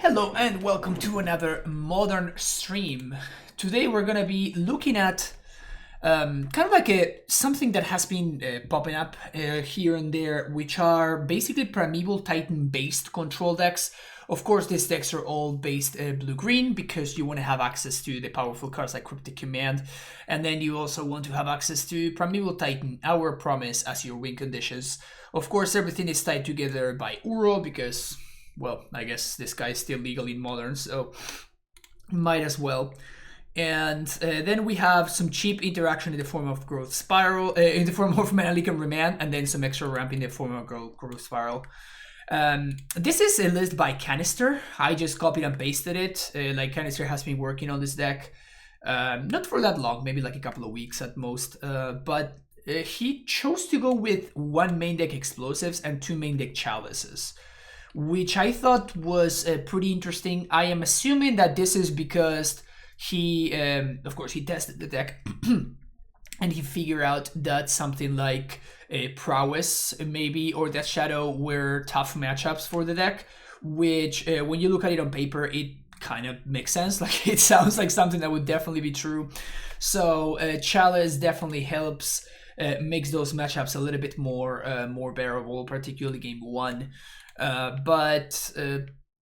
Hello and welcome to another modern stream. Today we're gonna be looking at kind of like something that has been popping up here and there, which are basically Primeval Titan based control decks. Of course, these decks are all based blue-green because you want to have access to the powerful cards like Cryptic Command, and then you also want to have access to Primeval Titan, Our Promise as your win conditions. Of course, everything is tied together by Uro because, well, I guess this guy is still legal in Modern, so might as well. And then we have some cheap interaction in the form of Growth Spiral, in the form of Menelik and Remand, and then some extra ramp in the form of Growth Spiral. This is a list by Canister. I just copied and pasted it. Like Canister has been working on this deck, not for that long, maybe like a couple of weeks at most. But he chose to go with one main deck Explosives and two main deck Chalices, which I thought was pretty interesting. I am assuming that this is because he, of course, he tested the deck and he figured out that something like a Prowess maybe or Death Shadow were tough matchups for the deck, which when you look at it on paper, it kind of makes sense. Like it sounds like something that would definitely be true. So Chalice definitely helps, makes those matchups a little bit more bearable, particularly game one.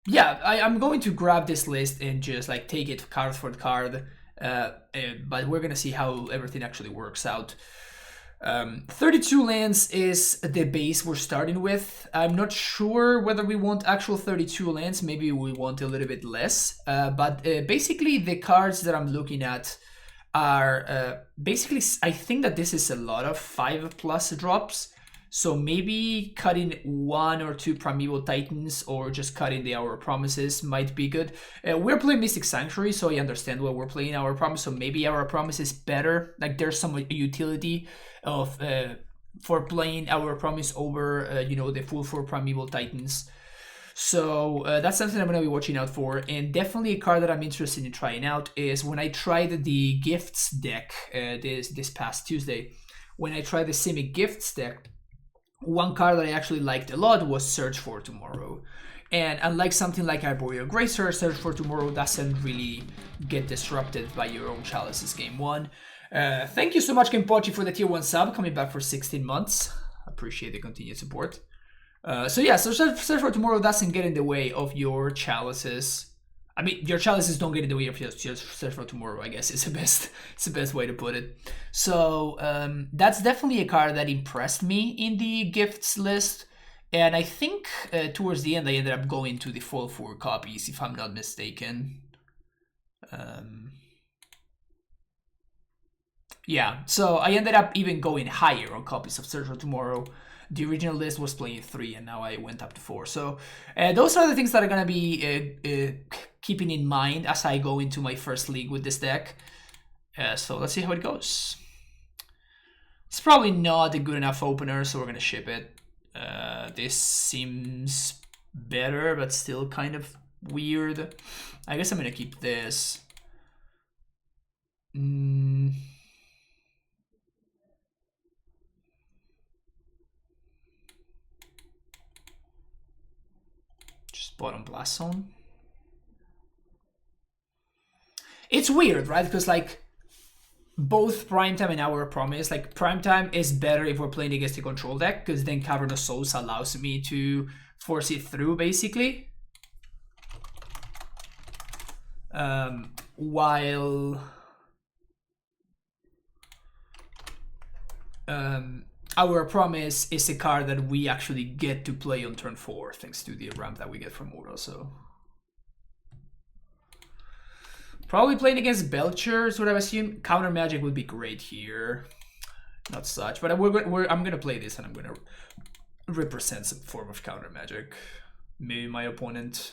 Yeah, I'm going to grab this list and just like take it card for card, but we're gonna see how everything actually works out. 32 lands is the base we're starting with. I'm not sure whether we want actual 32 lands, maybe we want a little bit less, but basically the cards that I'm looking at are basically, I think that this is a lot of 5+ drops. So maybe cutting one or two Primeval Titans or just cutting the Our Promises might be good. We're playing Mystic Sanctuary, so I understand why we're playing Our Promise. So maybe Our Promise is better. Like there's some utility of for playing Our Promise over the full 4 Primeval Titans. So that's something I'm going to be watching out for. And definitely a card that I'm interested in trying out is when I tried the Gifts deck this past Tuesday. When I tried the Simic Gifts deck, one card that I actually liked a lot was Search for Tomorrow. And unlike something like Arboreal Gracer, Search for Tomorrow doesn't really get disrupted by your own Chalices game one. Thank you so much, Kenpochi, for the tier 1 sub, coming back for 16 months. Appreciate the continued support. So Search for Tomorrow doesn't get in the way of your Chalices. I mean, your Chalices don't get in the way of your Search for Tomorrow, I guess is the best way to put it. So that's definitely a card that impressed me in the gifts list. And I think towards the end, I ended up going to the full 4 copies, if I'm not mistaken. Yeah, so I ended up even going higher on copies of Search for Tomorrow. The original list was playing 3, and now I went up to 4. So those are the things that are going to be keeping in mind as I go into my first league with this deck. So let's see how it goes. It's probably not a good enough opener, so we're going to ship it. This seems better, but still kind of weird. I guess I'm going to keep this. Just bottom Blast Zone. It's weird, right? Because like both Primetime and Our Promise, like Primetime is better if we're playing against a control deck, because then Cavern of Souls allows me to force it through, basically. While Our Promise is a card that we actually get to play on turn 4, thanks to the ramp that we get from Uro, so... Probably playing against Belcher is what I assume. Counter Magic would be great here. Not such, but I'm going to play this and I'm going to represent some form of Counter Magic. Maybe my opponent...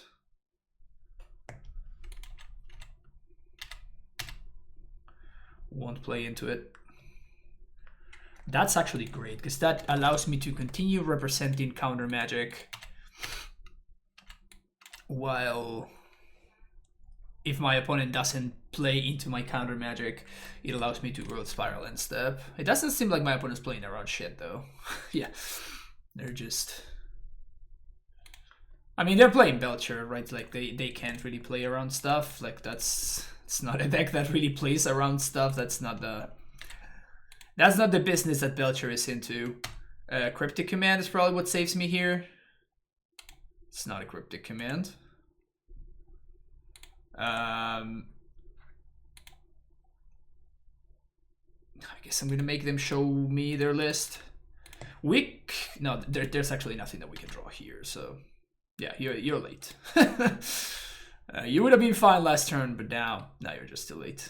won't play into it. That's actually great, because that allows me to continue representing Counter Magic while... if my opponent doesn't play into my Counter Magic, it allows me to Growth Spiral and step. It doesn't seem like my opponent's playing around shit, though. Yeah, they're just... I mean, they're playing Belcher, right? Like, they can't really play around stuff. Like, it's not a deck that really plays around stuff. That's not the business that Belcher is into. Cryptic command is probably what saves me here. It's not a cryptic command. I guess I'm gonna make them show me their list. No, there's actually nothing that we can draw here, so yeah, you're late. You would have been fine last turn, but now you're just too late.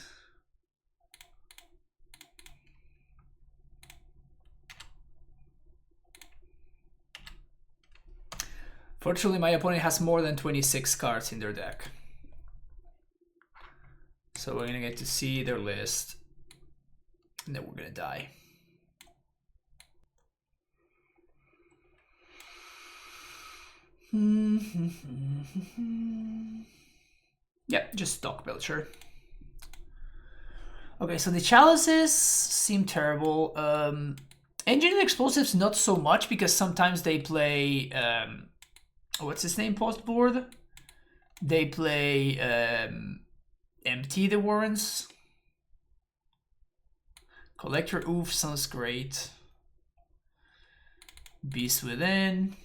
Fortunately, my opponent has more than 26 cards in their deck. So we're gonna get to see their list, and then we're gonna die. Yeah, just stock Belcher. Okay, so the chalices seem terrible. Engineered explosives not so much, because sometimes they play what's his name post board? They play empty the warrants. Collector Oof sounds great. Beast Within.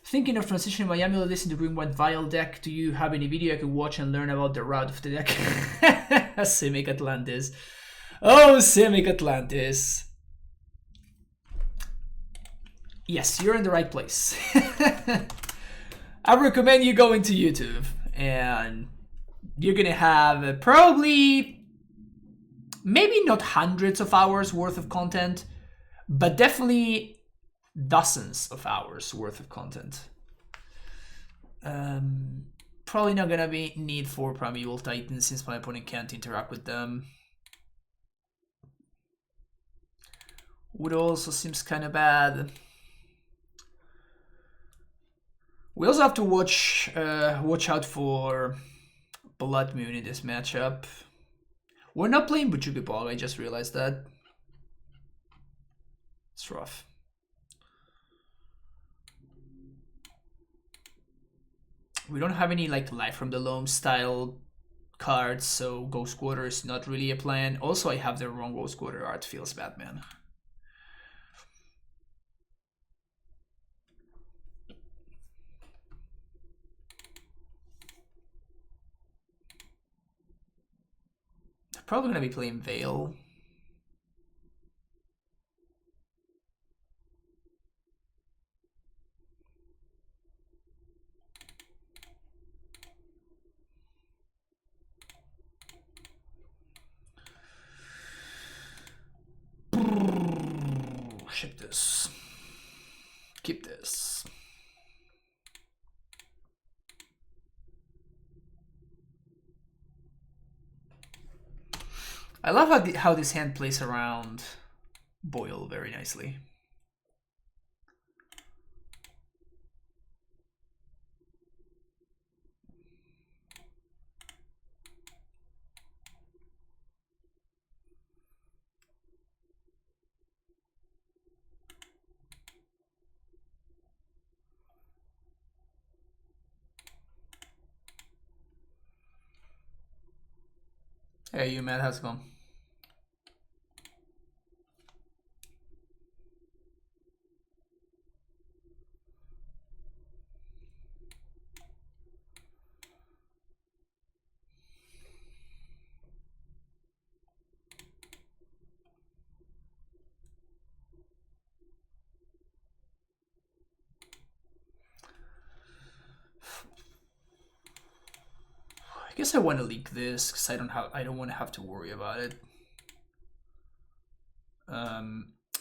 Thinking of transitioning my amulet list into Green White Vial deck. Do you have any video I could watch and learn about the route of the deck? Simic Atlantis. Oh, Simic Atlantis. Yes, you're in the right place. I recommend you going to YouTube, and you're gonna have probably, maybe not hundreds of hours worth of content, but definitely dozens of hours worth of content. Probably not gonna be need for Primeval Titans since my opponent can't interact with them. Wood also seems kind of bad. We also have to watch out for Blood Moon in this matchup. We're not playing Bujuki Ball, I just realized that. It's rough. We don't have any like Life from the Loam style cards, so Ghost Quarter is not really a plan. Also, I have the wrong Ghost Quarter art, feels bad, man. Probably gonna be playing Veil. Ship this. Keep this. I love how this hand plays around Boil very nicely. Hey, you Matt, how's it going? I guess I want to leak this because I don't want to have to worry about it.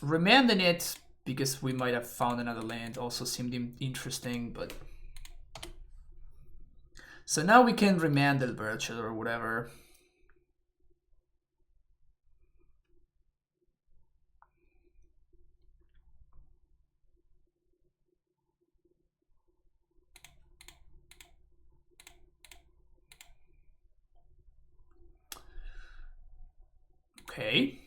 Remanding it because we might have found another land also seemed interesting, but so now we can remand the Belcher or whatever. Okay.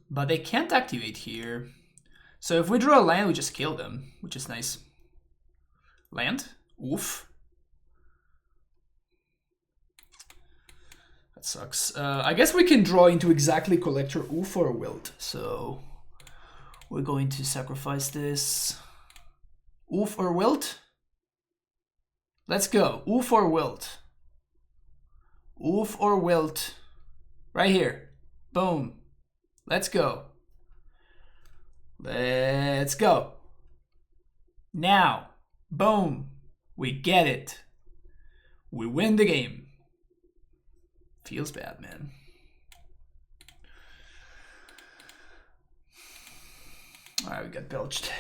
But they can't activate here. So if we draw a land, we just kill them, which is nice. Land? Oof. That sucks. I guess we can draw into exactly Collector Oof or Wilt. So we're going to sacrifice this. Oof or Wilt? Let's go. Oof or Wilt? Oof or Wilt? Right here. Boom. Let's go. Let's go. Now. Boom. We get it. We win the game. Feels bad, man. Alright, we got belched.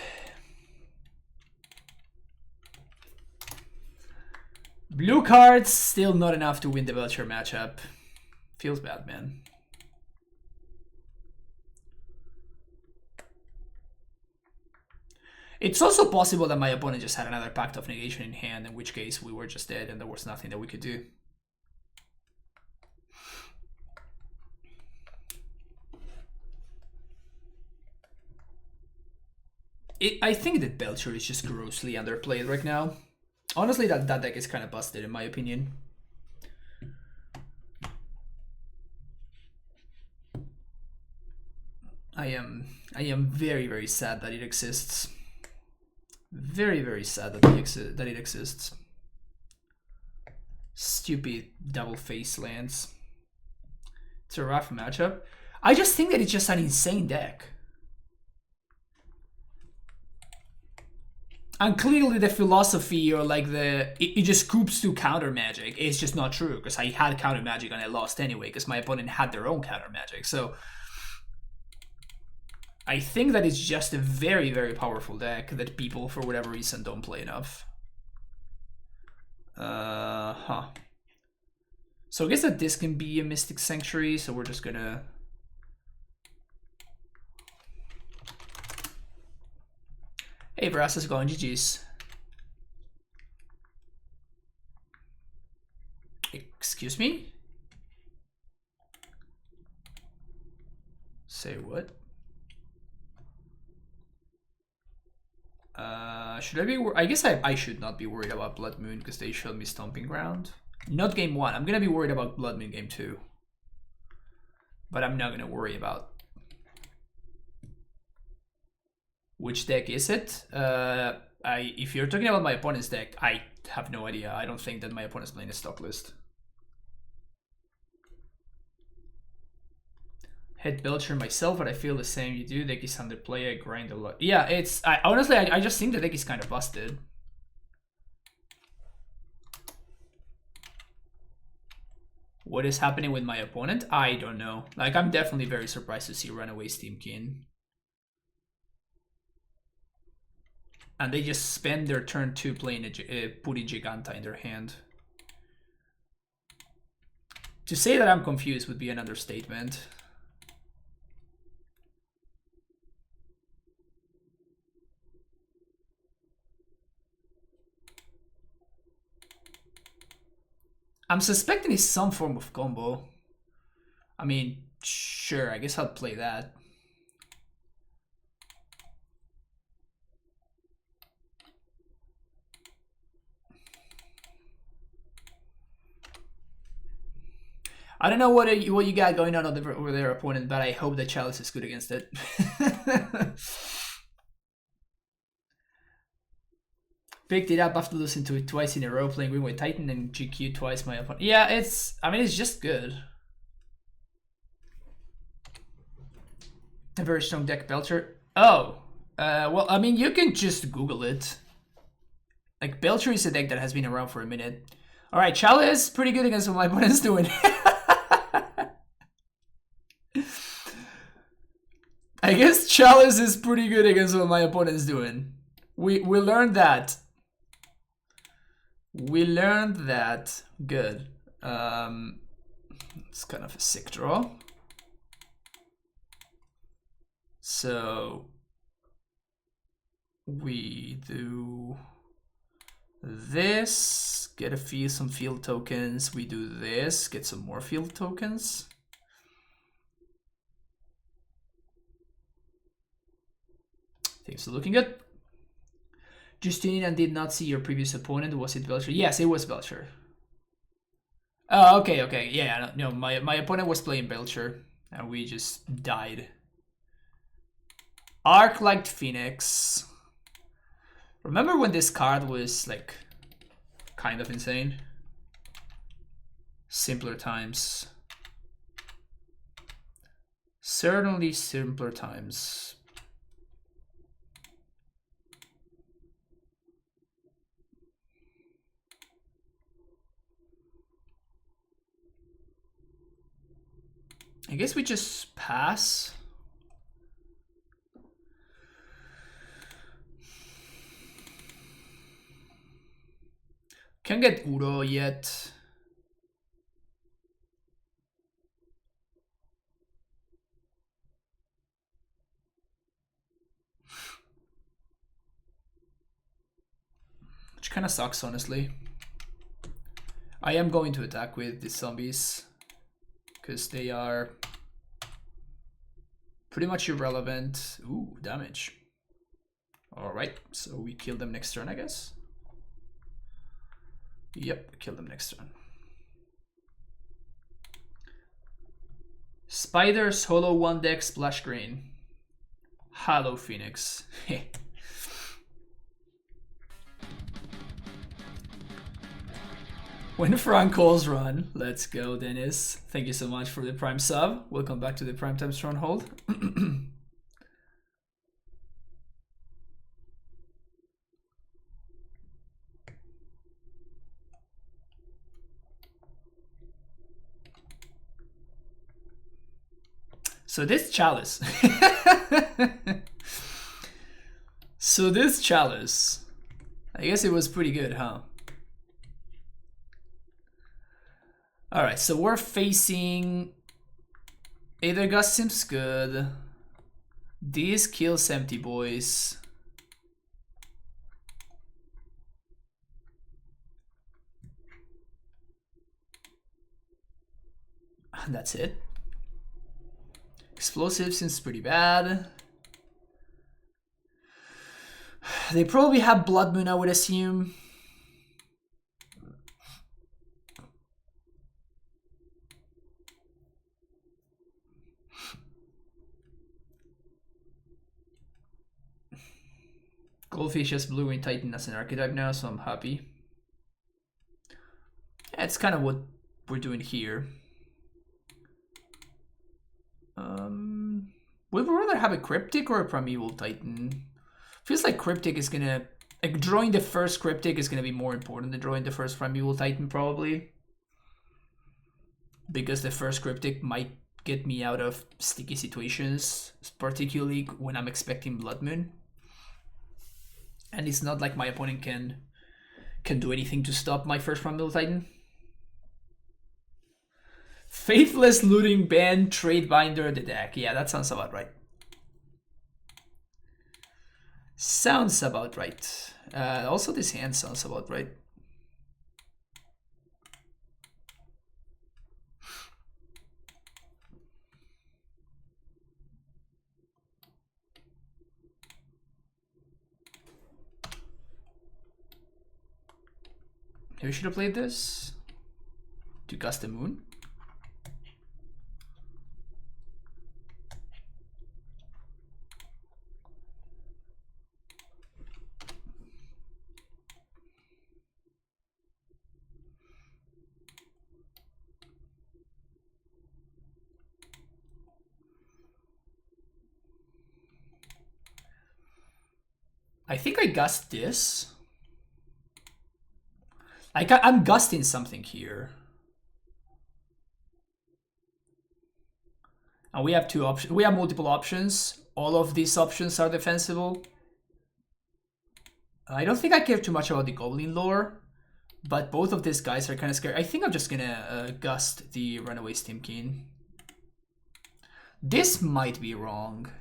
Blue cards, still not enough to win the Belcher matchup. Feels bad, man. It's also possible that my opponent just had another Pact of Negation in hand, in which case we were just dead and there was nothing that we could do. I think that Belcher is just grossly underplayed right now. Honestly, that deck is kind of busted in my opinion. I am very, very sad that it exists. Very, very sad that it exists. Stupid double face lands. It's a rough matchup. I just think that it's just an insane deck. And clearly the philosophy or like it just scoops to counter magic is just not true, because I had counter magic and I lost anyway because my opponent had their own counter magic. So I think that it's just a very, very powerful deck that people for whatever reason don't play enough. So I guess that this can be a Mystic Sanctuary, so we're just gonna... Hey, Brass, how's it going? GG's. Excuse me? Say what? Should I be... I guess I should not be worried about Blood Moon because they showed me Stomping Ground. Not game 1. I'm gonna be worried about Blood Moon game 2. But I'm not gonna worry about... Which deck is it? If you're talking about my opponent's deck, I have no idea. I don't think that my opponent's playing a stock list. Hit Belcher myself, but I feel the same you do. Deck is underplay, I grind a lot. Yeah, it's... honestly, I just think the deck is kind of busted. What is happening with my opponent? I don't know. Like, I'm definitely very surprised to see Runaway Steamkin. And they just spend their turn 2 playing putting Jegantha in their hand. To say that I'm confused would be an understatement. I'm suspecting it's some form of combo. I mean, sure, I guess I'll play that. I don't know what you got going on over their opponent, but I hope that Chalice is good against it. Picked it up after losing to it twice in a row, playing Green White Titan and GQ twice my opponent. Yeah, I mean, it's just good. A very strong deck, Belcher. Oh, well, I mean, you can just Google it. Like, Belcher is a deck that has been around for a minute. All right, Chalice, pretty good against what my opponent's doing. I guess Chalice is pretty good against what my opponent's doing. We learned that. We learned that. Good. It's kind of a sick draw. So we do this, get some field tokens. We do this, get some more field tokens. Things are looking good. Justinian did not see your previous opponent. Was it Belcher? Yes, it was Belcher. Oh, okay. Yeah, no, my opponent was playing Belcher, and we just died. Arc-Light Phoenix. Remember when this card was, like, kind of insane? Simpler times. Certainly simpler times. I guess we just pass. Can't get Uro yet. Which kind of sucks, honestly. I am going to attack with the zombies because they are pretty much irrelevant. Ooh, damage. Alright, so we kill them next turn, I guess. Yep, kill them next turn. Spiders, Hollow 1 deck, Splash Green. Hollow Phoenix. When Frank calls run. Let's go, Dennis. Thank you so much for the Prime sub. Welcome back to the Primetime Stronghold. So this chalice. So this chalice. I guess it was pretty good, huh? Alright, so we're facing... Either Gus seems good. These kills empty boys. And that's it. Explosive seems pretty bad. They probably have Blood Moon, I would assume. Goldfish has Blue in Titan as an archetype now, so I'm happy. Yeah, it's kind of what we're doing here. Would we rather have a Cryptic or a Primeval Titan? Feels like Cryptic is gonna... Like, drawing the first Cryptic is gonna be more important than drawing the first Primeval Titan, probably. Because the first Cryptic might get me out of sticky situations, particularly when I'm expecting Blood Moon. And it's not like my opponent can do anything to stop my first Primeval Titan. Faithless Looting Band, Trade Binder, the deck. Yeah, that sounds about right. Sounds about right. Also, this hand sounds about right. Maybe we should have played this to gust the moon. I think I gust this. Like I'm gusting something here. And we have two options. We have multiple options. All of these options are defensible. I don't think I care too much about the Goblin lore, but both of these guys are kind of scary. I think I'm just gonna gust the Runaway Steam Keen. This might be wrong.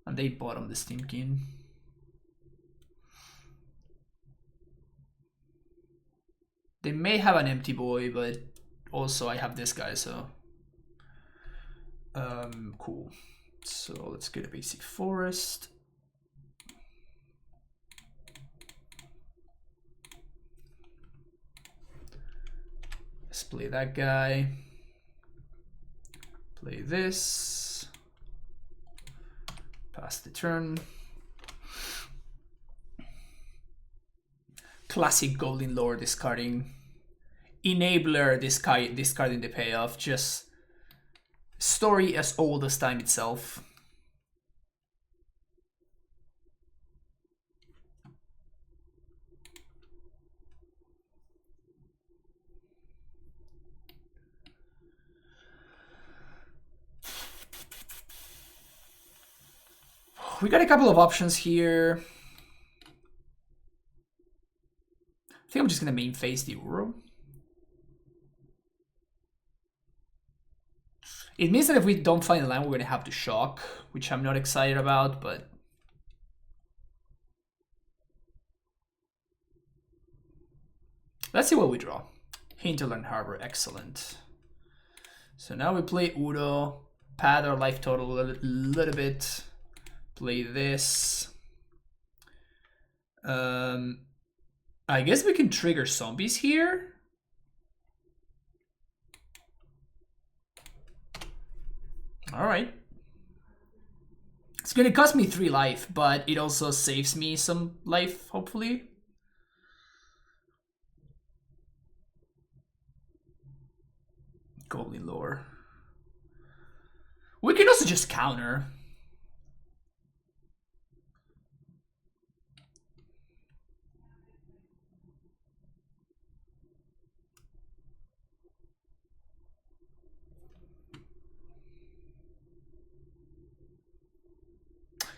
And they bottom the Steam Keen. They may have an empty boy, but also I have this guy, so cool. So let's get a basic forest. Let's play that guy. Play this. Pass the turn. Classic Golden Lore discarding. Enabler discarding the payoff. Just story as old as time itself. We got a couple of options here. I think I'm just gonna main phase the Uro. It means that if we don't find a land, we're gonna have to shock, which I'm not excited about, but let's see what we draw. Hinterland Harbor, excellent. So now we play Udo, pad our life total a little bit, play this. I guess we can trigger zombies here. All right. It's gonna cost me 3 life, but it also saves me some life, hopefully. Goblin Lore. We can also just counter.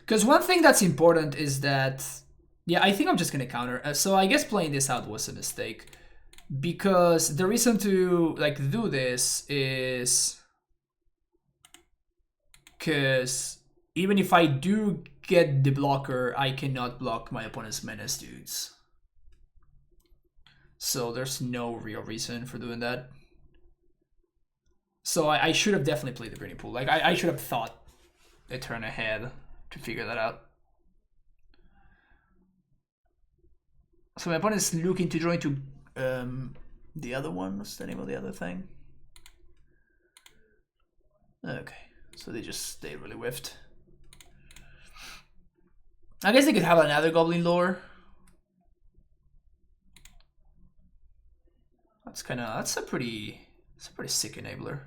Because one thing that's important is that, yeah, I think I'm just gonna counter. So I guess playing this out was a mistake, because the reason to like do this is because even if I do get the blocker, I cannot block my opponent's menace dudes. So there's no real reason for doing that. So I should have definitely played the Breeding Pool. Like I should have thought a turn ahead to figure that out. So my opponent is looking to draw into the other one. What's the name of the other thing? Okay, so they really whiffed. I guess they could have another Goblin Lore. That's a pretty sick enabler.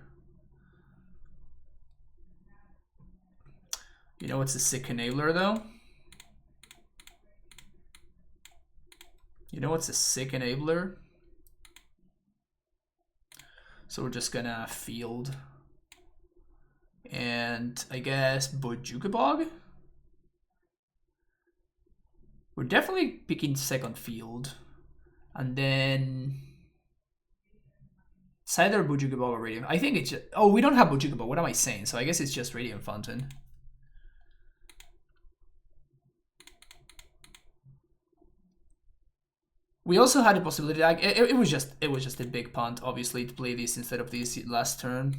You know what's a sick enabler though? You know what's a sick enabler? So we're just gonna field. And I guess Bojukabog? We're definitely picking second field. And then it's either Bojukabog or Radiant. I think it's just, oh, we don't have Bojukabog. What am I saying? So I guess it's just Radiant Fountain. We also had a possibility. Like it was just a big punt, obviously, to play this instead of this last turn.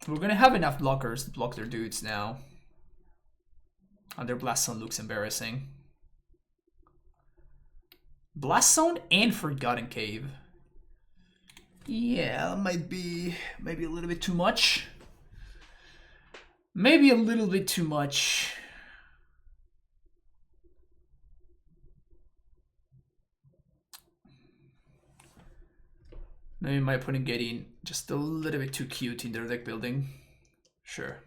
We're gonna have enough blockers to block their dudes now. And their Blast Zone looks embarrassing. Blast Zone and Forgotten Cave. Yeah, might be maybe a little bit too much. Maybe a little bit too much. Maybe my opponent getting just a little bit too cute in their deck building. Sure.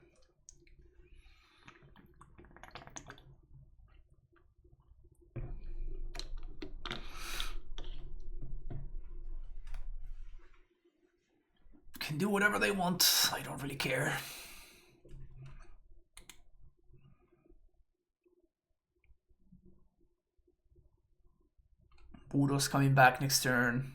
Can do whatever they want. I don't really care. Udo's coming back next turn.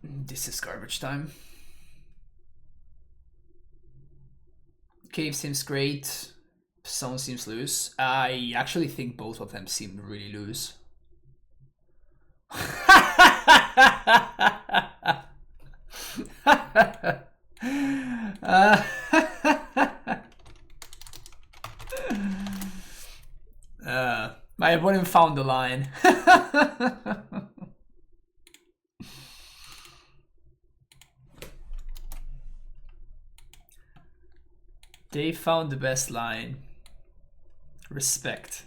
This is garbage time. Cave seems great. Someone seems loose. I actually think both of them seem really loose. My opponent found the line. They found the best line. Respect.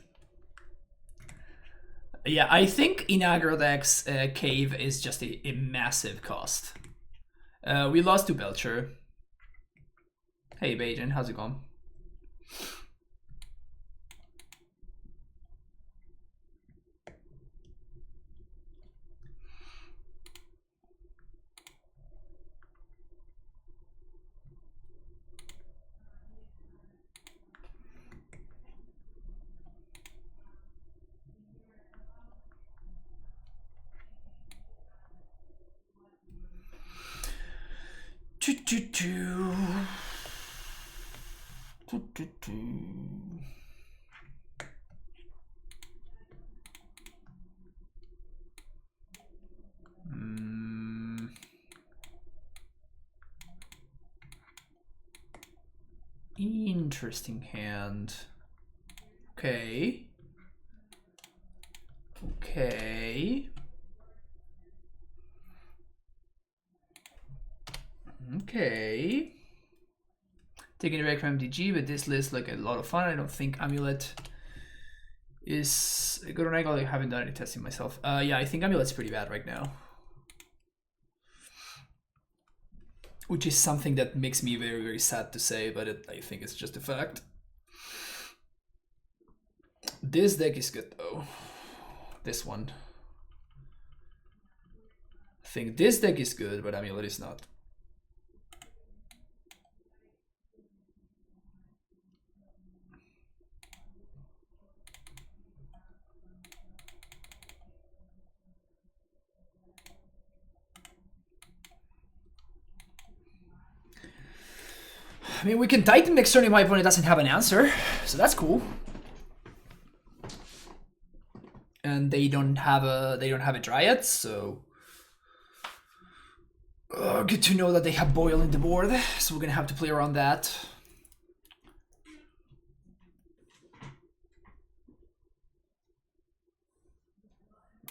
Yeah, I think in aggro decks, Cave is just a massive cost. We lost to Belcher. Hey, Bajan, how's it going? Interesting hand. Okay. Okay. Okay. Taking it back from MTG, but this list like a lot of fun. I don't think Amulet is a good angle. I haven't done any testing myself. Yeah, I think Amulet's pretty bad right now. Which is something that makes me very, very sad to say, but I think it's just a fact. This deck is good though. This one. I think this deck is good, but Amulet is not. I mean, we can Titan next turn if my opponent doesn't have an answer, so that's cool. And they don't have a Dryad, so good to know that they have Boil in the board. So we're gonna have to play around that.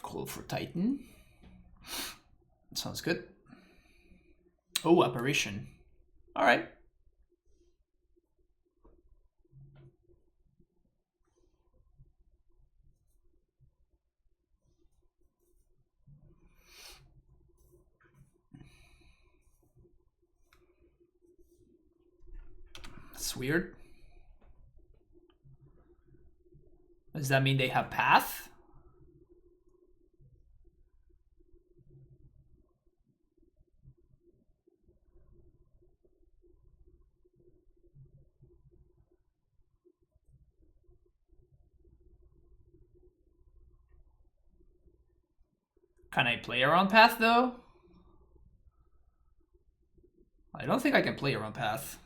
Call for Titan. Sounds good. Oh, Apparition. All right. That's weird. Does that mean they have Path? Can I play around Path though? I don't think I can play around Path.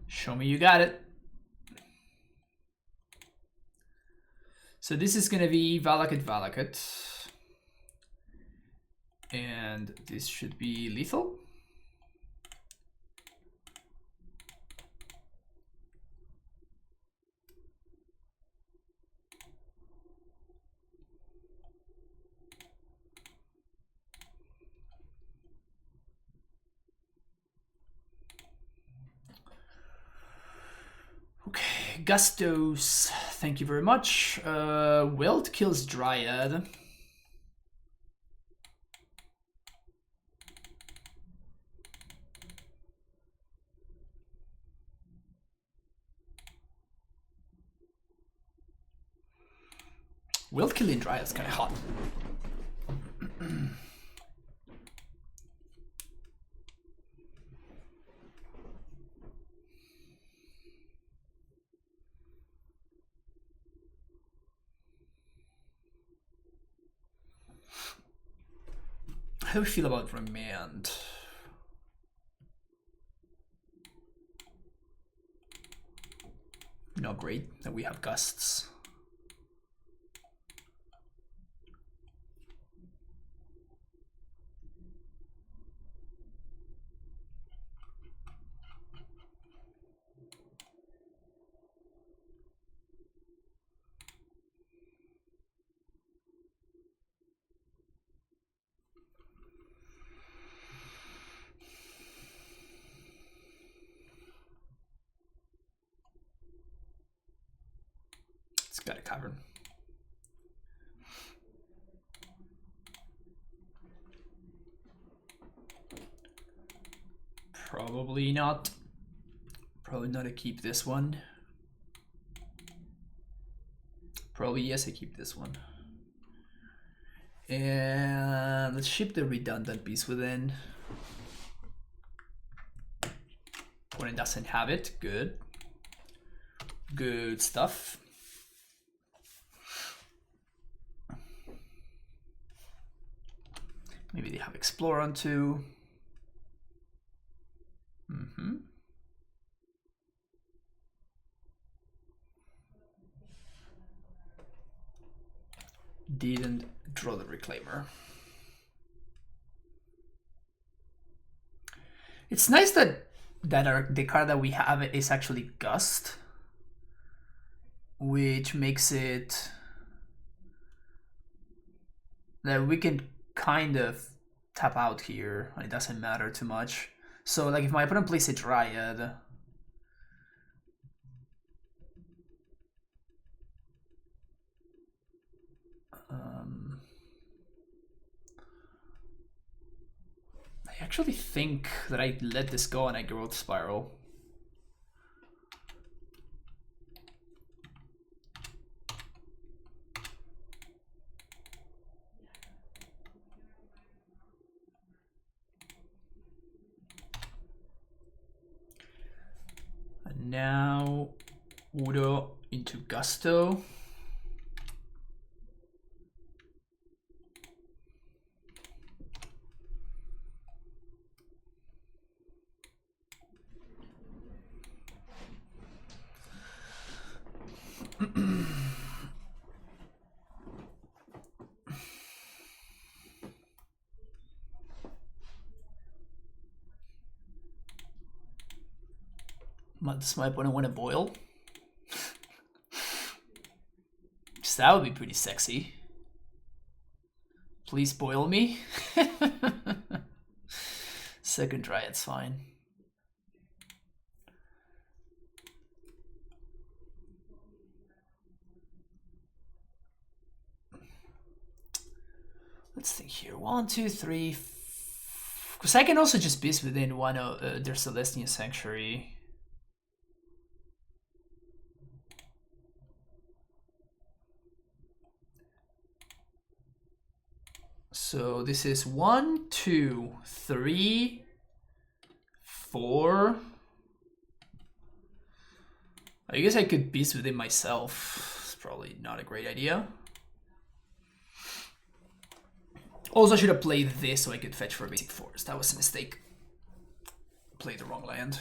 Show me you got it. So this is gonna be Valakut. And this should be lethal. Okay, Gustos, thank you very much. Wilt kills Dryad. Wilt killing Dryad is kind of hot. do we feel about Remand? Not great that we have Gusts. It's got a cavern. Probably not. Probably not. I keep this one. Probably yes, I keep this one. And let's ship the redundant Beast Within. When it doesn't have it, good. Good stuff. Maybe they have Explore on 2. Didn't draw the Reclaimer. It's nice that the card that we have is actually Gust, which makes it that we can kind of tap out here and it doesn't matter too much. So like if my opponent plays a Dryad, I actually think that I let this go and I Growth Spiral. And now Udo into Gusto. Does my opponent want to boil? That would be pretty sexy. Please boil me. Second Dryad's fine. Let's think here. 1, 2, 3. Because I can also just Beast Within one of their Celestian Sanctuary. So this is 1, 2, 3, 4. I guess I could Beast Within myself. It's probably not a great idea. Also, I should have played this so I could fetch for a basic forest. That was a mistake. Played the wrong land.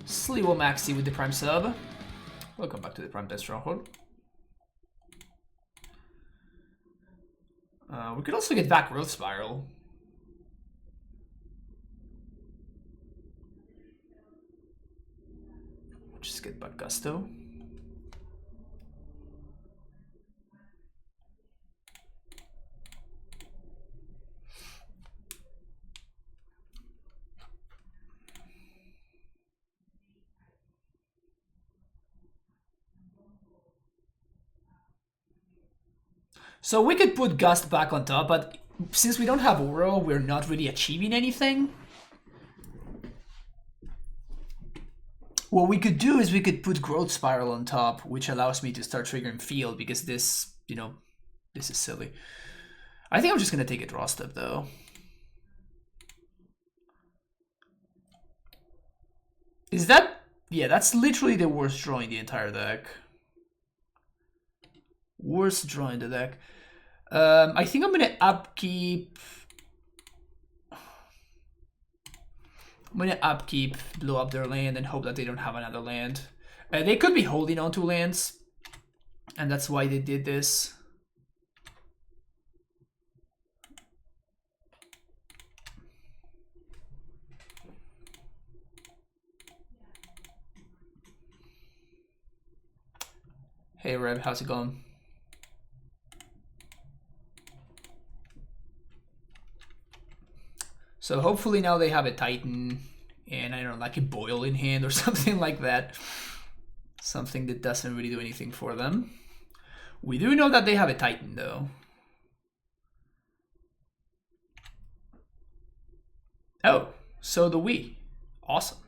Sliwo Maxi with the Prime sub. Welcome back to the Prime Time Stronghold. We could also get back Growth Spiral. Just get back Gusto. So we could put Gust back on top, but since we don't have Oro, we're not really achieving anything. What we could do is we could put Growth Spiral on top, which allows me to start triggering Field, because this, you know, this is silly. I think I'm just going to take a draw step, though. Is that... Yeah, that's literally the worst draw in the entire deck. Worst draw in the deck. I think I'm gonna upkeep. I'm gonna upkeep, blow up their land, and hope that they don't have another land. They could be holding on to lands, and that's why they did this. Hey Reb, how's it going? So hopefully now they have a Titan and I don't know, like a Boil in hand or something like that. Something that doesn't really do anything for them. We do know that they have a Titan though. Oh, so do we. Awesome.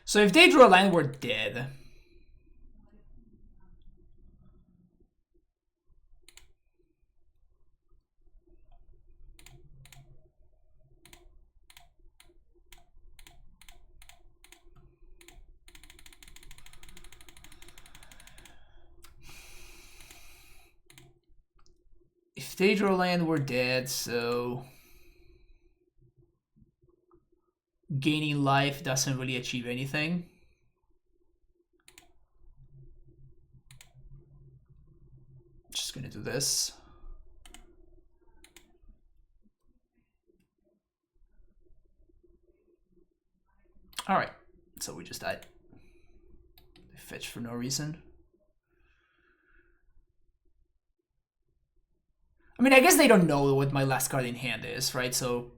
So if they draw a land, we're dead. If they draw land, we're dead, so gaining life doesn't really achieve anything. Just gonna do this. Alright, so we just died. They fetch for no reason. I mean, I guess they don't know what my last card in hand is, right? So,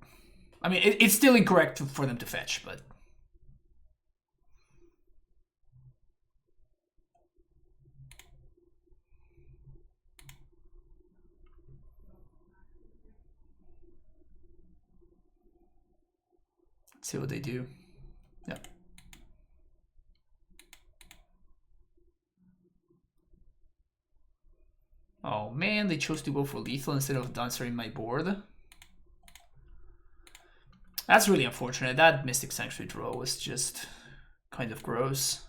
I mean, it's still incorrect for them to fetch, but... Let's see what they do. Yep. Oh man, they chose to go for lethal instead of answering my board. That's really unfortunate. That Mystic Sanctuary draw was just kind of gross.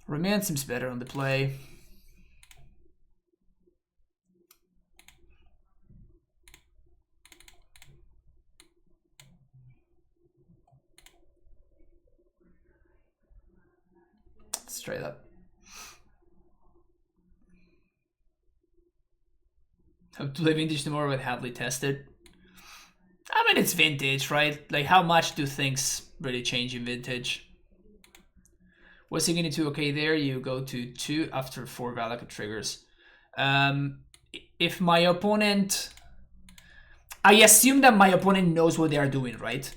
Remand seems better on the play. Straight up. Hope to play Vintage tomorrow with Hadley tested. I mean, it's Vintage, right? Like, how much do things really change in Vintage? What's he gonna do? Okay, there you go to 2 after 4 Valakut triggers. If my opponent... I assume that my opponent knows what they are doing, right?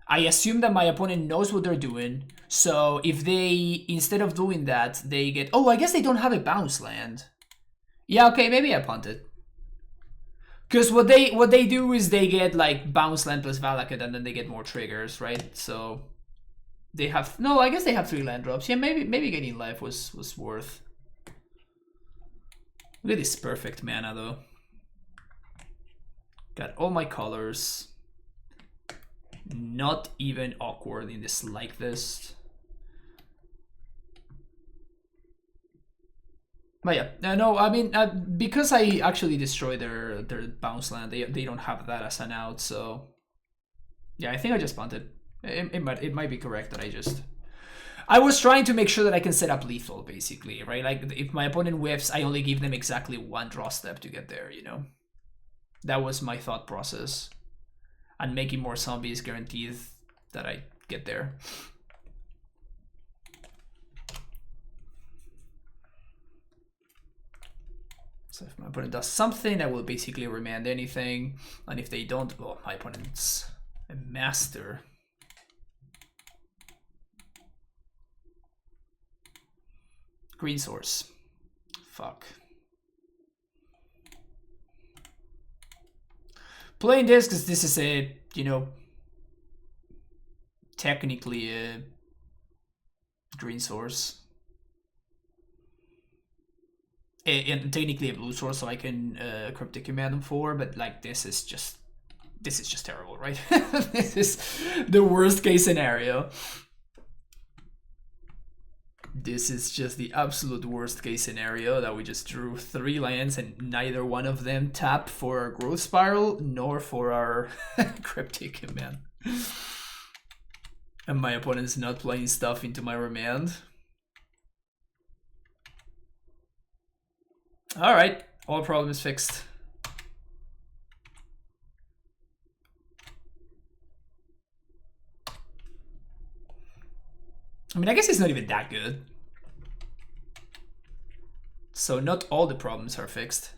I assume that my opponent knows what they're doing. So if they, instead of doing that, they get... Oh, I guess they don't have a bounce land. Yeah, okay, maybe I punt it. Because what they do is they get like bounce land plus Valakut and then they get more triggers, right? So they have... No, I guess they have 3 land drops. Yeah, maybe getting life was worth. Look at this perfect mana though. Got all my colors. Not even awkward in this like this. But yeah, no, I mean, because I actually destroyed their bounce land, they don't have that as an out, so... Yeah, I think I just punted. It might be correct that I was trying to make sure that I can set up lethal, basically, right? Like, if my opponent whiffs, I only give them exactly 1 draw step to get there, you know? That was my thought process. And making more zombies guarantees that I get there. So if my opponent does something, I will basically remand anything. And if they don't, well, my opponent's a master. Green source. Fuck. Playing this because this is a, you know, technically a green source. And technically a blue source, so I can Cryptic command them for, but like this is just terrible, right? This is the worst case scenario. This is just the absolute worst case scenario, that we just drew 3 lands and neither one of them tap for our growth spiral nor for our Cryptic command. And my opponent's not playing stuff into my remand. Alright, all problems fixed. I mean, I guess it's not even that good. So not all the problems are fixed.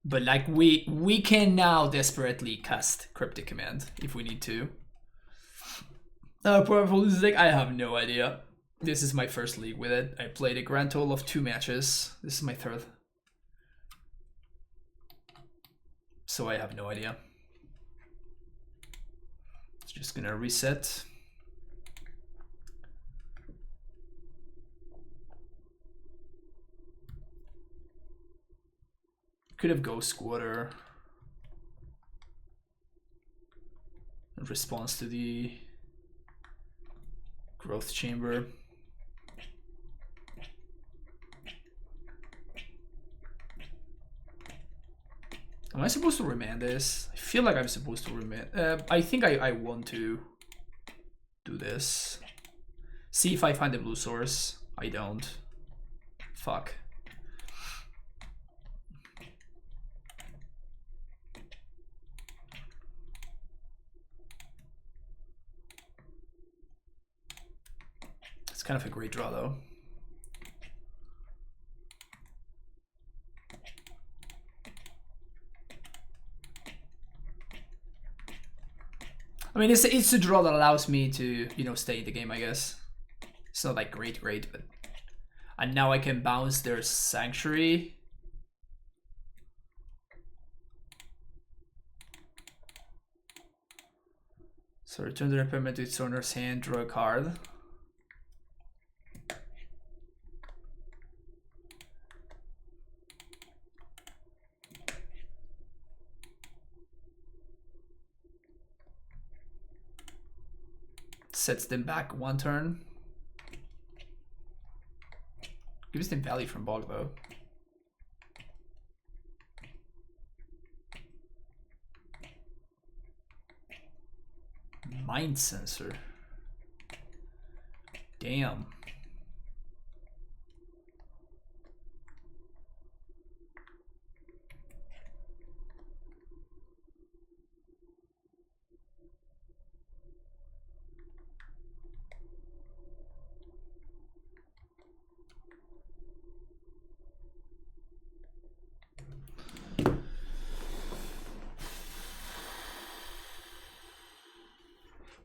But like we can now desperately cast Cryptic command if we need to. Powerful this deck, I have no idea. This is my first league with it. I played a grand total of 2 matches. This is my 3rd. So I have no idea. It's just gonna reset. Could have Ghost Squatter. In response to the Growth Chamber. Am I supposed to remand this? I feel like I'm supposed to remand. I think I want to do this. See if I find the blue source. I don't. Fuck. It's kind of a great draw though. I mean, it's a draw that allows me to, you know, stay in the game, I guess. It's not like great, but... And now I can bounce their Sanctuary. So return the permanent to its owner's hand, draw a card. Sets them back 1 turn. Gives them value from Bog though. Mind Sensor. Damn.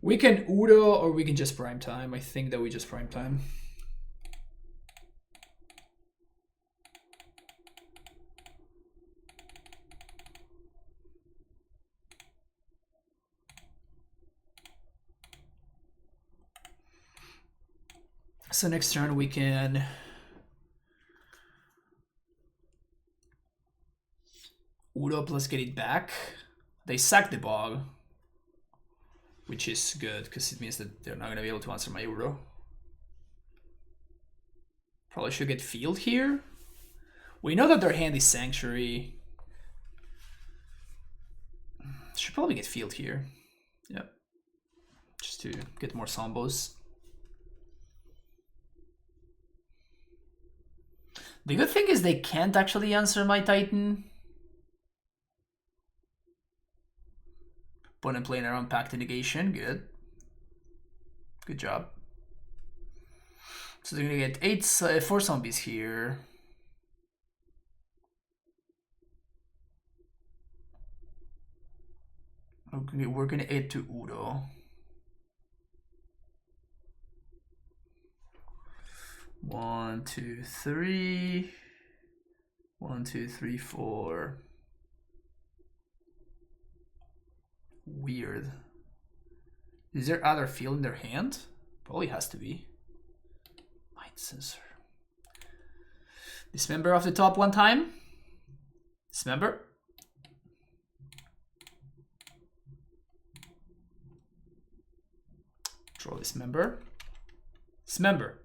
We can Udo or we can just prime time. I think that we just prime time. So next turn we can Udo plus get it back. They sack the Bog, which is good because it means that they're not going to be able to answer my Udo. Probably should get Field here. We know that their hand is Sanctuary. Should probably get Field here. Yep. Just to get more Sombos. The good thing is they can't actually answer my Titan. Opponent playing around Pact Negation, good. Good job. So they're gonna get 4 zombies here. Okay, we're gonna add to Udo. 1, 2, 3. 1, 2, 3, 4. Weird. Is there other field in their hand? Probably has to be. Mind sensor. Dismember off the top one time. Dismember. Draw dismember. Dismember.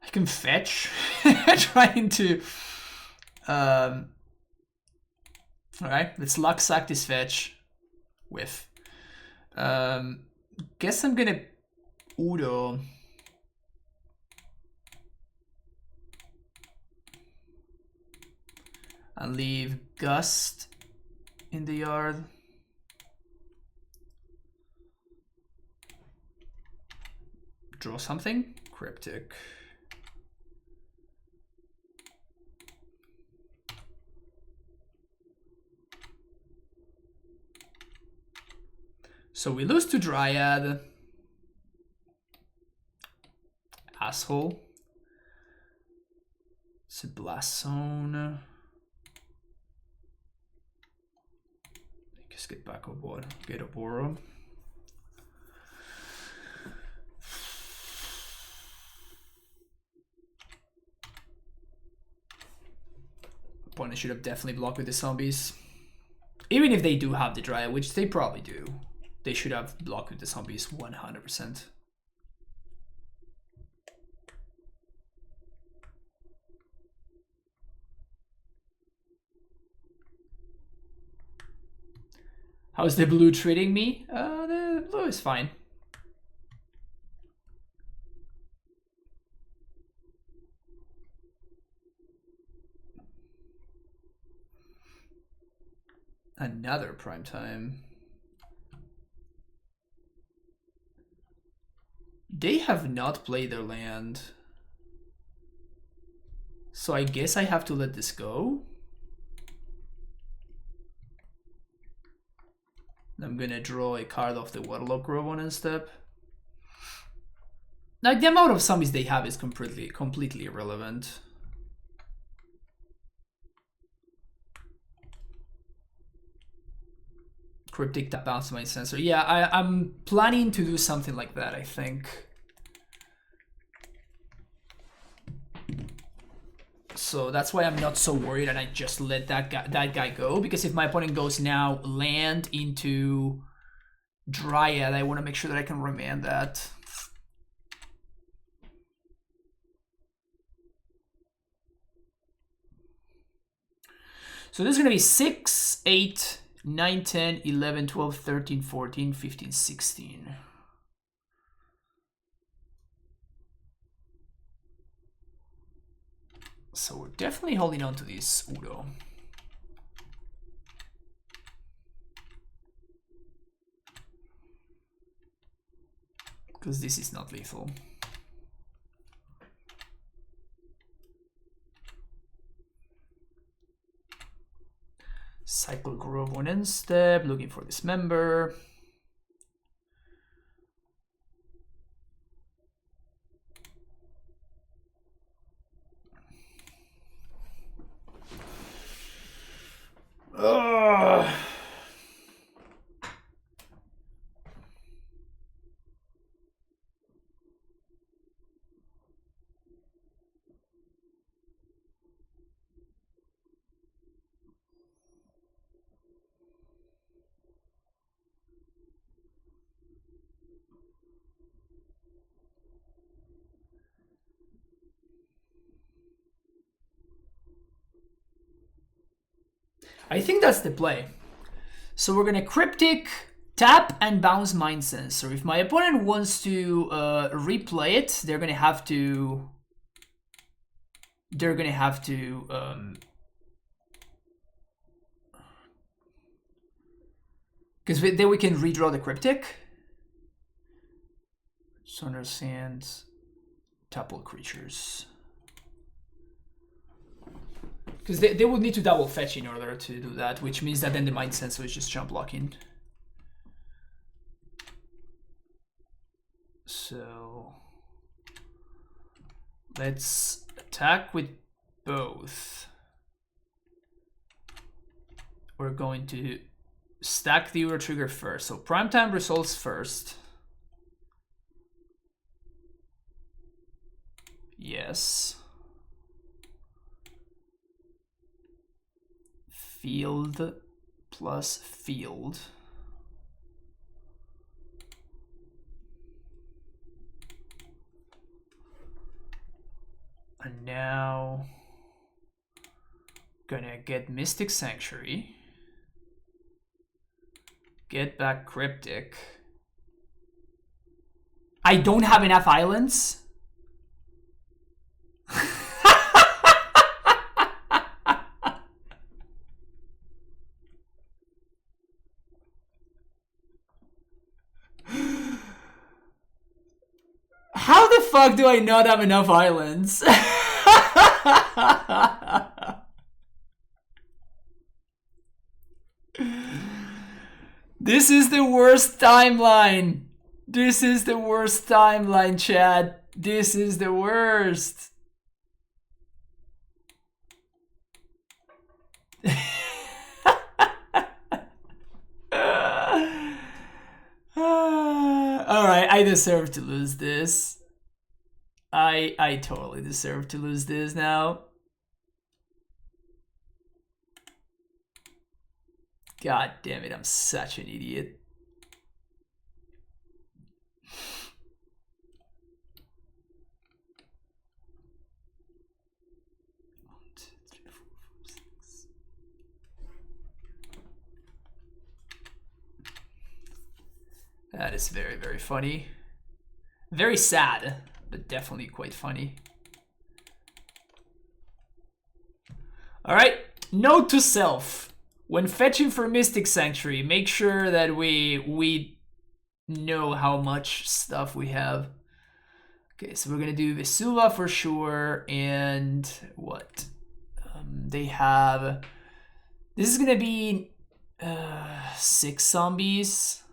I can fetch. Trying to alright, let's luck sack this fetch. With guess I'm gonna Udo. And leave Gust in the yard. Draw something. Cryptic. So we lose to Dryad. Asshole. It's a Blast Zone. Let's get back on board. Get a Boro. Opponent should have definitely blocked with the zombies. Even if they do have the Dryad, which they probably do. They should have blocked with the zombies 100%. How's the blue treating me? The blue is fine. Another prime time. They have not played their land. So I guess I have to let this go. I'm gonna draw a card off the Waterlock Grove on end step. Like, the amount of zombies they have is completely irrelevant. Cryptic tap bounce my sensor. Yeah, I'm planning to do something like that, I think. So that's why I'm not so worried and I just let that guy go. Because if my opponent goes now land into Dryad, I want to make sure that I can remand that. So this is going to be 6, 8, 9, 10, 11, 12, 13, 14, 15, 16. So we're definitely holding on to this Udo. Because this is not lethal. Cycle Grove on end step, looking for this member. Ugh. I think that's the play. So we're gonna Cryptic, tap, and bounce Mind Sensor. If my opponent wants to replay it, they're gonna have to. Because then we can redraw the Cryptic. Sunder Sands, tap all creatures. Because they would need to double fetch in order to do that, which means that then the Mind Sensor is just jump blocking. So let's attack with both. We're going to stack the Euro Trigger first. So Prime Time results first. Yes. Field plus field. And now gonna get Mystic Sanctuary. Get back Cryptic. I don't have enough islands. How the fuck do I not have enough islands? This is the worst timeline. This is the worst timeline, Chad. This is the worst. Alright, I deserve to lose this. I totally deserve to lose this now. God damn it, I'm such an idiot. That is very, very funny. Very sad, but definitely quite funny. Alright, note to self. When fetching for Mystic Sanctuary, make sure that we know how much stuff we have. Okay, so we're gonna do Vesuva for sure, and what? They have... This is gonna be 6 zombies.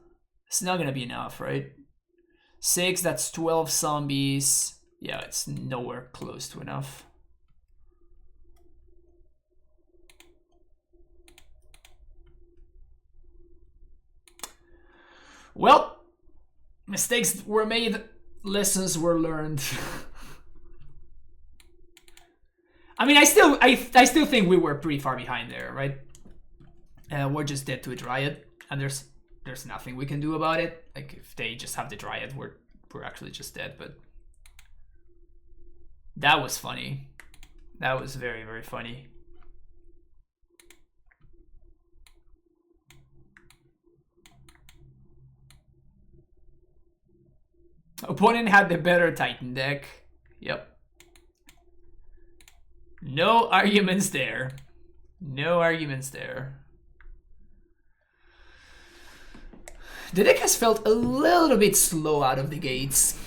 It's not gonna be enough, right? 6, that's 12 zombies. Yeah, it's nowhere close to enough. Well, mistakes were made, lessons were learned. I mean, I still think we were pretty far behind there, right? We're just dead to a Dryad, and there's nothing we can do about it. Like, if they just have the Dryad, we're actually just dead. But that was funny. That was very, very funny. Opponent had the better Titan deck. Yep. No arguments there. No arguments there. The deck has felt a little bit slow out of the gates.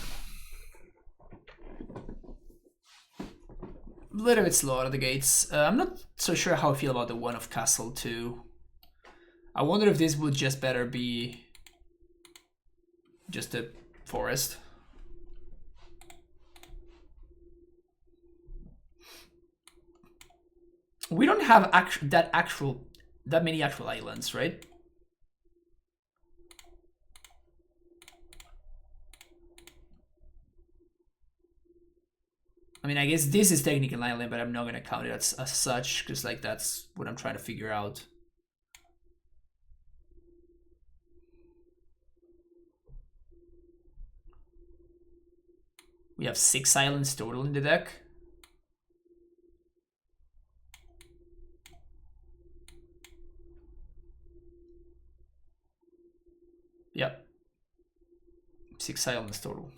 A little bit slow out of the gates. I'm not so sure how I feel about the one of Castle 2. I wonder if this would just better be just a forest. We don't have that many actual islands, right? I mean, I guess this is technically an island, but I'm not gonna count it as such, because like that's what I'm trying to figure out. We have 6 islands total in the deck. Yep. 6 islands total.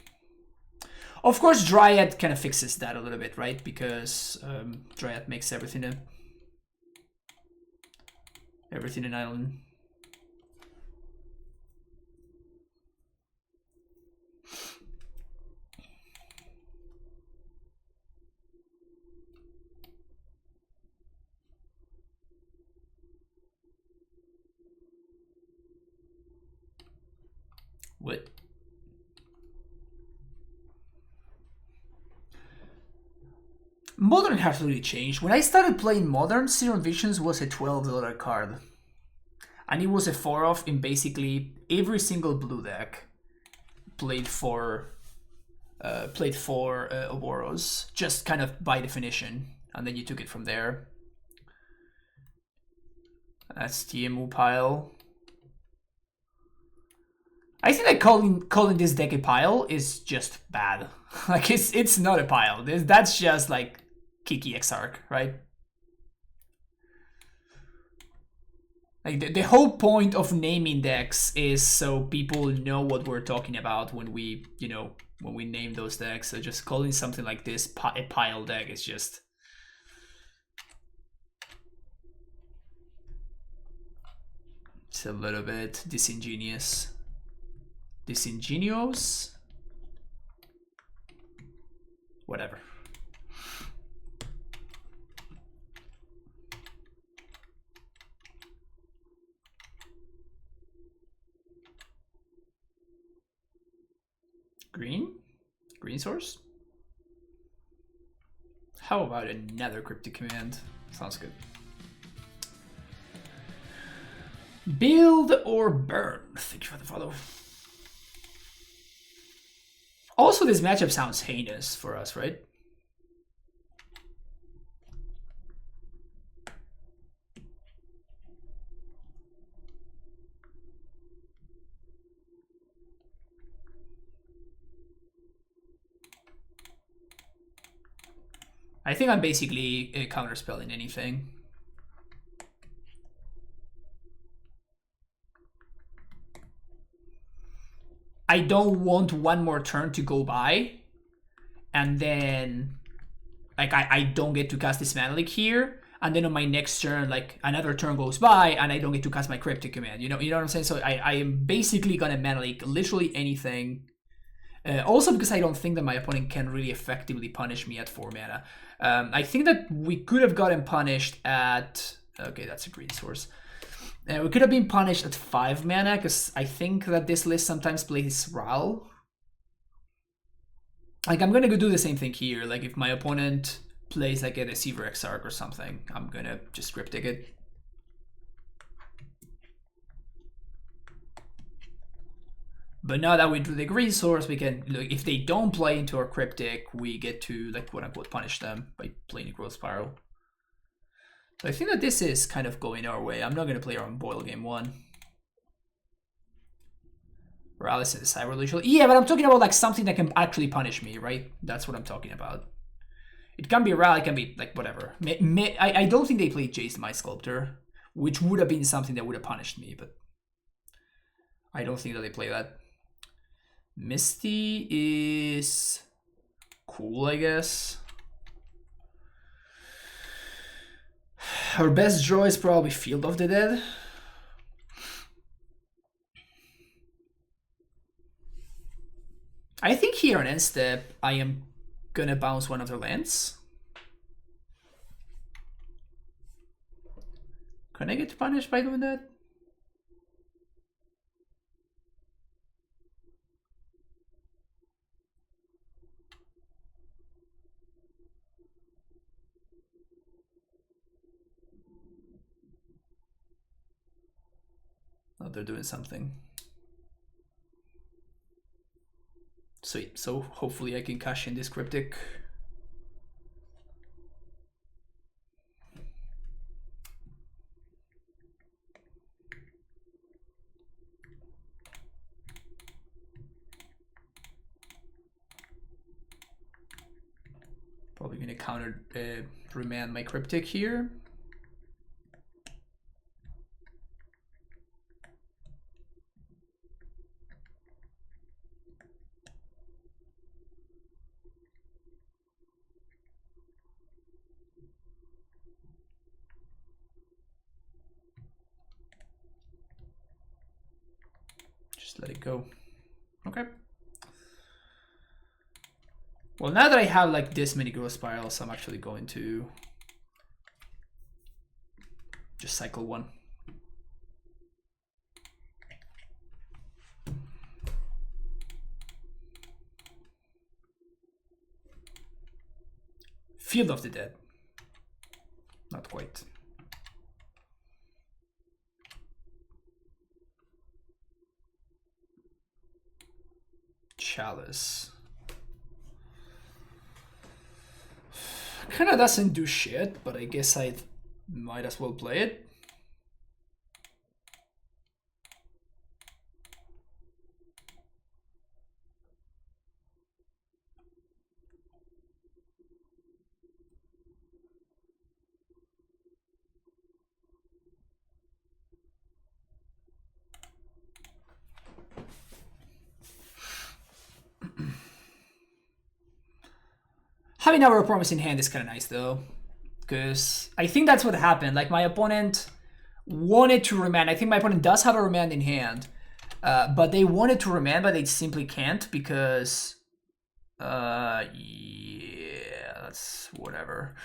Of course, Dryad kind of fixes that a little bit, right? Because Dryad makes everything an island. What? Modern has really changed. When I started playing Modern, Serum Visions was a $12 card. And it was a 4-off in basically every single blue deck played for Ouroboros, just kind of by definition. And then you took it from there. That's TMU pile. I think that calling this deck a pile is just bad. Like it's not a pile. That's just like Kiki Exarch, right? Like the whole point of naming decks is so people know what we're talking about when we, you know, when we name those decks. So just calling something like this a pile deck is just... It's a little bit disingenuous. Disingenuous? Whatever. Green? Green source? How about another Cryptic command? Sounds good. Build or burn. Thank you for the follow. Also, this matchup sounds heinous for us, right? I think I'm basically counterspelling anything. I don't want one more turn to go by and then like I don't get to cast this Mana here, and then on my next turn like another turn goes by and I don't get to cast my Cryptic command. You know what I'm saying? So I am basically gonna Mana literally anything. Also because I don't think that my opponent can really effectively punish me at 4 mana. I think that we could have gotten punished at... Okay, that's a green source. We could have been punished at 5 mana, because I think that this list sometimes plays Ral. Like, I'm gonna go do the same thing here. Like, if my opponent plays like a Deceiver Exarch or something, I'm gonna just Cryptic it. But now that we drew the green source, we can, look, if they don't play into our Cryptic, we get to, like, quote-unquote punish them by playing a Growth Spiral. So I think that this is kind of going our way. I'm not going to play around Boil game 1. Or Alice in the Cyber Lethal. Yeah, but I'm talking about, like, something that can actually punish me, right? That's what I'm talking about. It can be Ral, it can be, like, whatever. I don't think they played Jace the Mind Sculptor, which would have been something that would have punished me, but I don't think that they play that. Misty is cool, I guess. Our best draw is probably Field of the Dead. I think here on end step, I am gonna bounce one of their lands. Can I get punished by doing that? Oh, they're doing something. Sweet, so hopefully I can cash in this Cryptic. Probably gonna counter remand my Cryptic here. Let it go. Okay. Well, now that I have like this many Growth Spirals, I'm actually going to just cycle one. Field of the Dead. Not quite. Chalice. Kinda doesn't do shit, but I guess I might as well play it. Having our promise in hand is kind of nice though, because I think that's what happened. Like my opponent wanted to remand. I think my opponent does have a remand in hand, but they wanted to remand, but they simply can't because, yeah, that's whatever.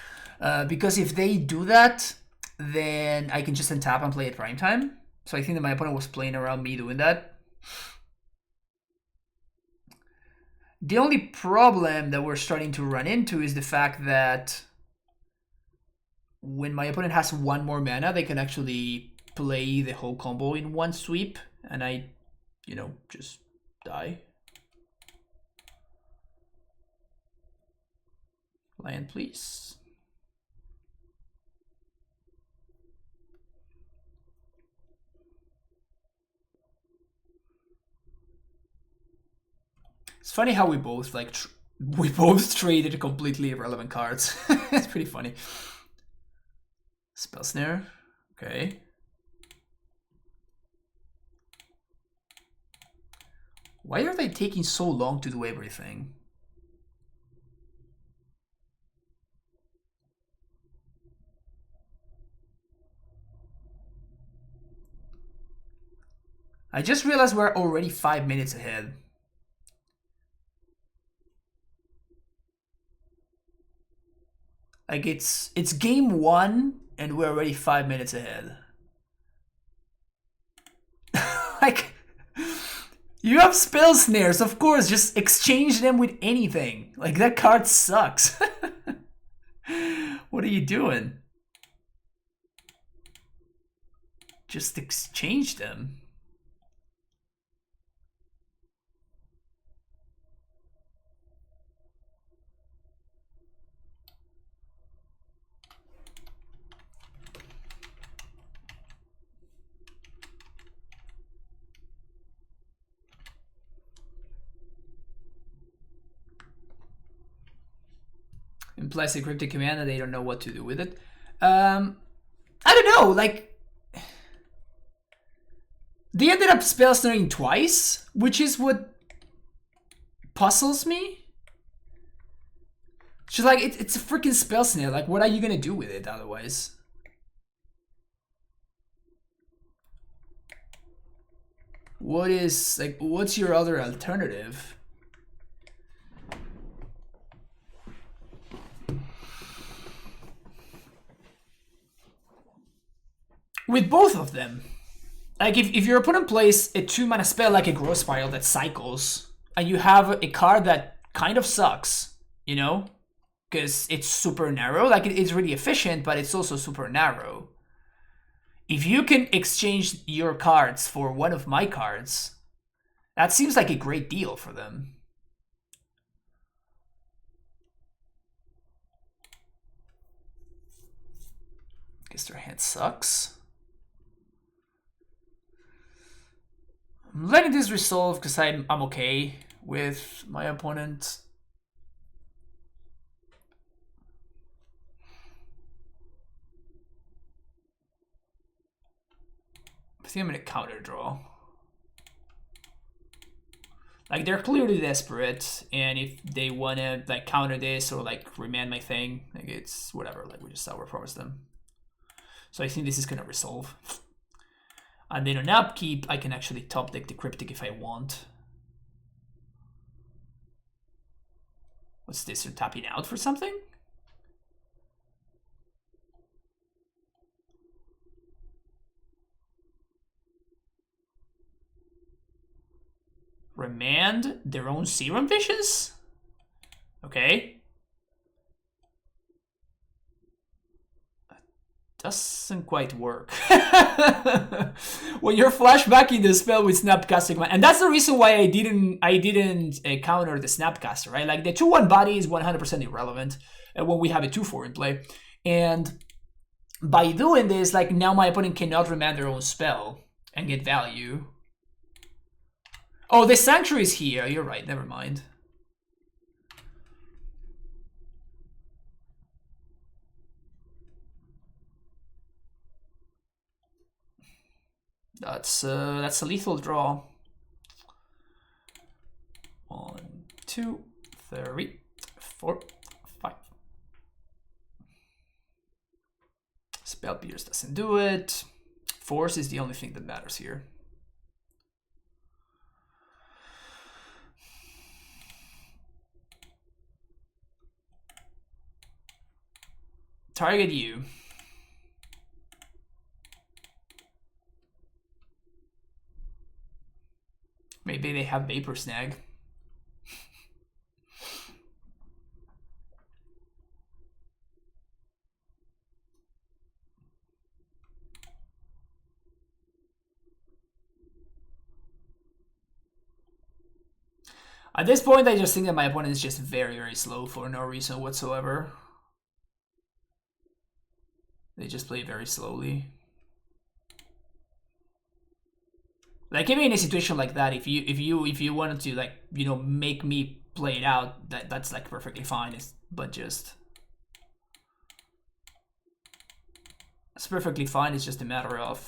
Because if they do that, then I can just untap and play at prime time. So I think that my opponent was playing around me doing that. The only problem that we're starting to run into is the fact that when my opponent has one more mana, they can actually play the whole combo in one sweep, and I, you know, just die. Land, please. It's funny how we both we both traded completely irrelevant cards. It's pretty funny. Spell Snare, okay. Why are they taking so long to do everything? I just realized we're already 5 minutes ahead. Like it's game 1 and we're already 5 minutes ahead. Like, you have spell snares, of course, just exchange them with anything. Like, that card sucks. What are you doing? Just exchange them. Implies a cryptic command and they don't know what to do with it. I don't know, like, they ended up spell snaring twice, which is what puzzles me. She's like, it's a freaking spell snare. Like, what are you gonna do with it otherwise? What's your other alternative? With both of them. Like, if your opponent plays a 2-mana spell like a Growth Spiral that cycles, and you have a card that kind of sucks, you know? Because it's super narrow. Like, it's really efficient, but it's also super narrow. If you can exchange your cards for one of my cards, that seems like a great deal for them. Guess their hand sucks. I'm letting this resolve because I'm okay with my opponent. I think I'm gonna counter draw. Like, they're clearly desperate, and if they wanna like counter this or like remand my thing, like it's whatever. Like, we just overpromise them. So I think this is gonna resolve. And then on upkeep, I can actually top deck the Cryptic if I want. What's this? You're tapping out for something? Remand their own Serum Visions? Okay. doesn't quite work. When you're flashbacking the spell with Snapcaster, and that's the reason why I didn't counter the Snapcaster, right? Like the 2/1 body is 100% irrelevant when we have a 2/4 in play, and by doing this, like now my opponent cannot remand their own spell and get value. Oh, the Sanctuary is here. You're right. Never mind. That's a lethal draw. 1, 2, 3, 4, 5. Spell Pierce doesn't do it. Force is the only thing that matters here. Target you. Maybe they have Vapor Snag. At this point, I just think that my opponent is just very, very slow for no reason whatsoever. They just play very slowly. Like even in a situation like that, if you wanted to, like, you know, make me play it out, that's like perfectly fine. But just it's perfectly fine. It's just a matter of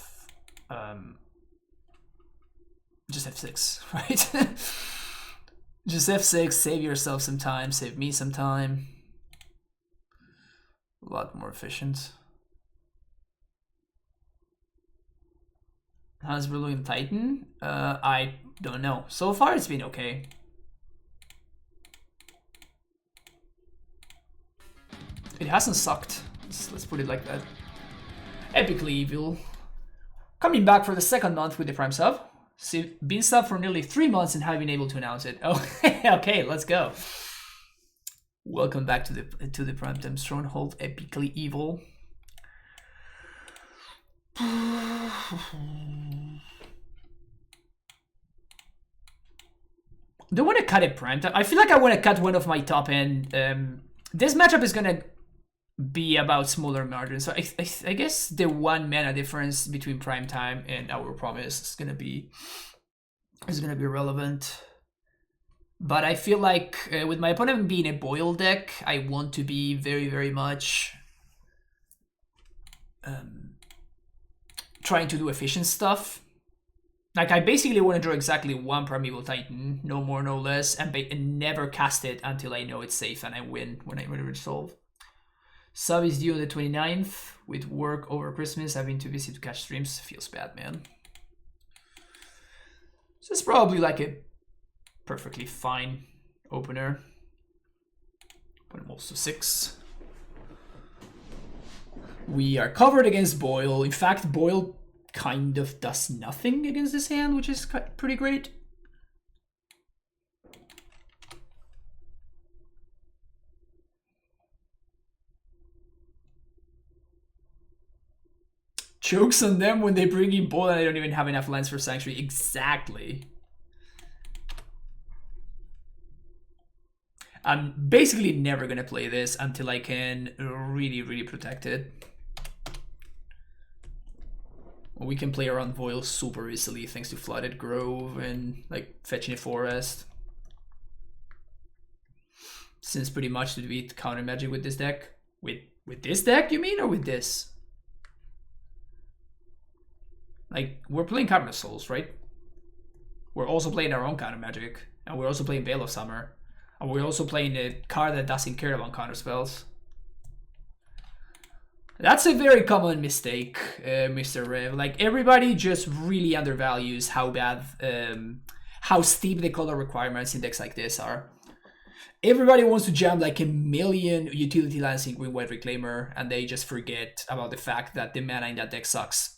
just F6, right? Just F6. Save yourself some time. Save me some time. A lot more efficient. How's Brilliant Titan? I don't know. So far, it's been okay. It hasn't sucked. Let's put it like that. Epically Evil. Coming back for the second month with the Prime sub. Been sub for nearly 3 months and have been able to announce it. Oh, okay, let's go. Welcome back to the Prime Time Stronghold. Epically Evil. Do I want to cut it Prime Time? I feel like I want to cut one of my top end. This matchup is gonna be about smaller margins, so I guess the 1 mana difference between Prime Time and Our Promise is gonna be relevant. But I feel like with my opponent being a Boil deck, I want to be very, very much trying to do efficient stuff. Like I basically want to draw exactly 1 Primeval Titan, no more, no less, and never cast it until I know it's safe and I win when I resolve. Sub is due on the 29th. With work over Christmas, having too busy to catch streams. Feels bad, man. So it's probably like a perfectly fine opener. Put him also 6. We are covered against Boil. In fact, Boil kind of does nothing against this hand, which is pretty great. Chokes on them when they bring in Boil and they don't even have enough lands for Sanctuary. Exactly. I'm basically never gonna play this until I can really, really protect it. We can play around Boil super easily thanks to Flooded Grove and like fetching a forest. Since pretty much to beat counter magic with this deck. With this deck, you mean, or with this? Like, we're playing Carbon Souls, right? We're also playing our own counter magic. And we're also playing Veil of Summer. And we're also playing a card that doesn't care about counter spells. That's a very common mistake, Mr. Rev. Like, everybody just really undervalues how bad, how steep the color requirements in decks like this are. Everybody wants to jam like a million utility lands in Green-White Reclaimer, and they just forget about the fact that the mana in that deck sucks.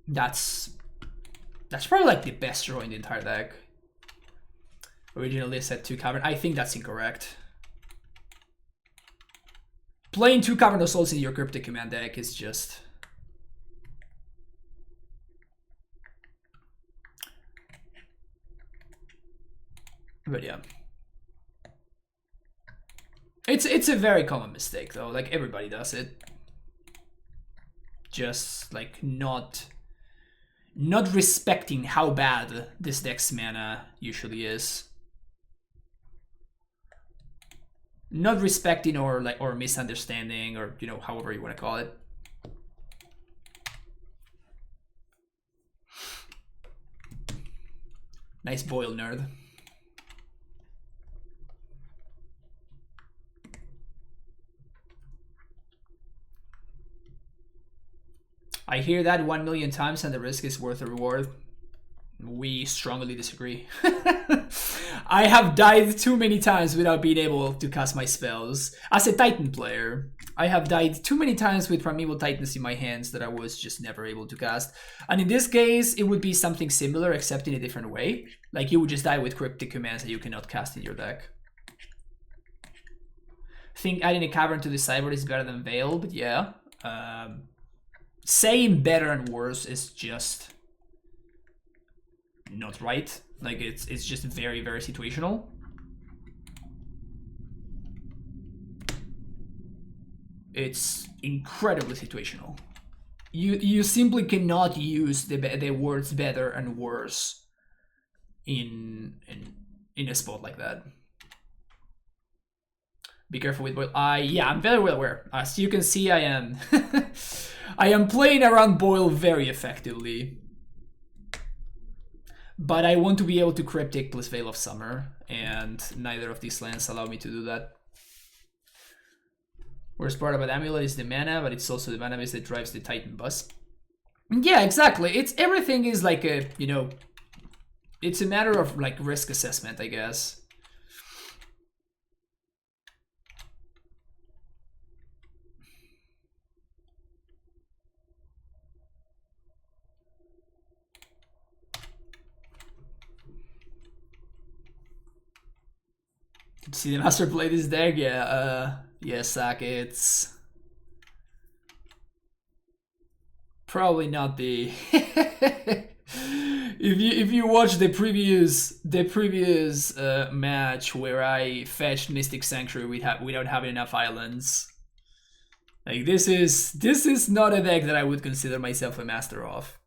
That's probably like the best draw in the entire deck. Originally set 2 Cavern. I think that's incorrect. Playing 2 Cavern of Souls in your Cryptic Command deck is just... But yeah. It's a very common mistake though, like everybody does it. Just like not respecting how bad this deck's mana usually is. Not respecting or misunderstanding, or you know, however you want to call it. Nice boil, nerd. I hear that 1 million times and the risk is worth the reward. We strongly disagree. I have died too many times without being able to cast my spells. As a Titan player, I have died too many times with Primeval Titans in my hands that I was just never able to cast. And in this case, it would be something similar except in a different way. Like you would just die with Cryptic commands that you cannot cast in your deck. Think adding a Cavern to the sideboard is better than Veil, but yeah. Saying better and worse is just not right. Like it's just very, very situational. It's incredibly situational. You simply cannot use the words better and worse in a spot like that. Be careful with boil. Yeah, I'm very well aware. As you can see, I am I am playing around boil very effectively. But I want to be able to Cryptic plus Veil of Summer, and neither of these lands allow me to do that. Worst part about Amulet is the mana, but it's also the mana base that drives the Titan bus. Yeah, exactly. It's everything is like a, you know, it's a matter of like risk assessment, I guess. See the master play this deck? Yeah, yeah, Sak, it's probably not the if you watch the previous match where I fetched Mystic Sanctuary without having enough islands. Like this is not a deck that I would consider myself a master of.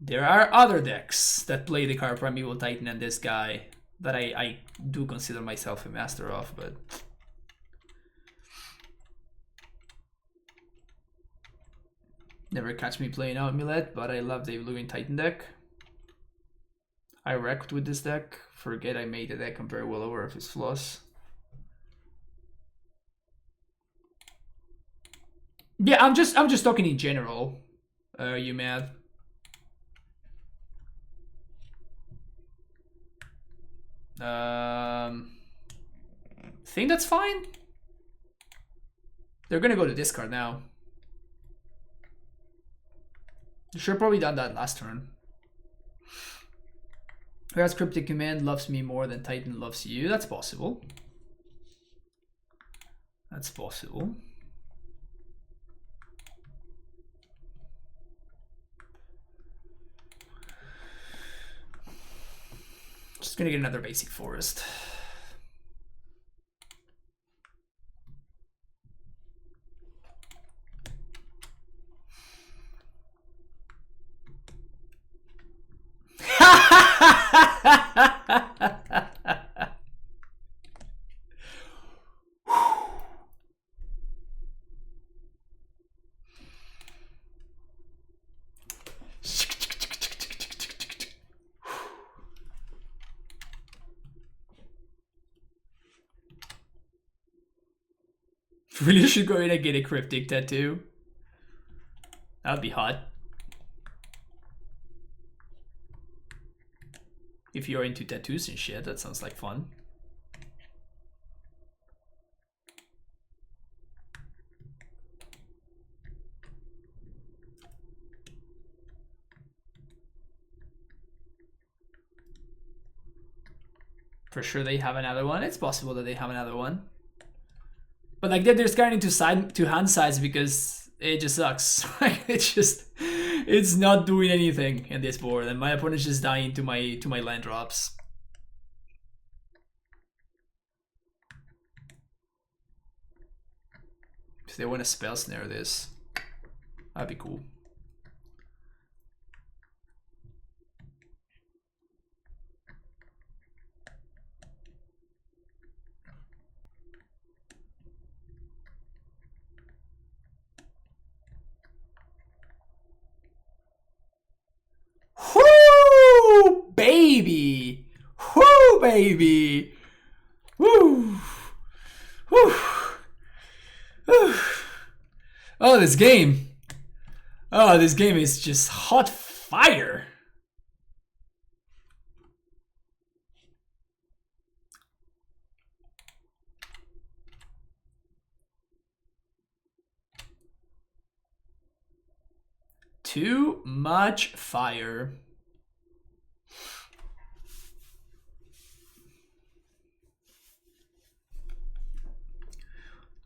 There are other decks that play the card Primeval Titan and this guy that I do consider myself a master of, but never catch me playing Amulet, but I love the Evolving Titan deck. I wrecked with this deck. Forget I made the deck. I'm very well aware of its flaws. Yeah, I'm just talking in general. You mad? Think that's fine. They're gonna go to discard now. You should have probably done that last turn. Whereas Cryptic Command loves me more than Titan loves you. That's possible. That's possible. Just gonna get another basic forest. Really should go in and get a Cryptic tattoo. That would be hot. If you're into tattoos and shit, that sounds like fun. For sure they have another one. It's possible that they have another one. But like they're scanning to hand size because it just sucks. It's not doing anything in this board, and my opponent's just dying to my land drops. If they want to spell snare this, that'd be cool. Whoo, baby! Whoo, baby! Woo! Woo! Woo! Oh, this game! Oh, this game is just hot fire! Too much fire.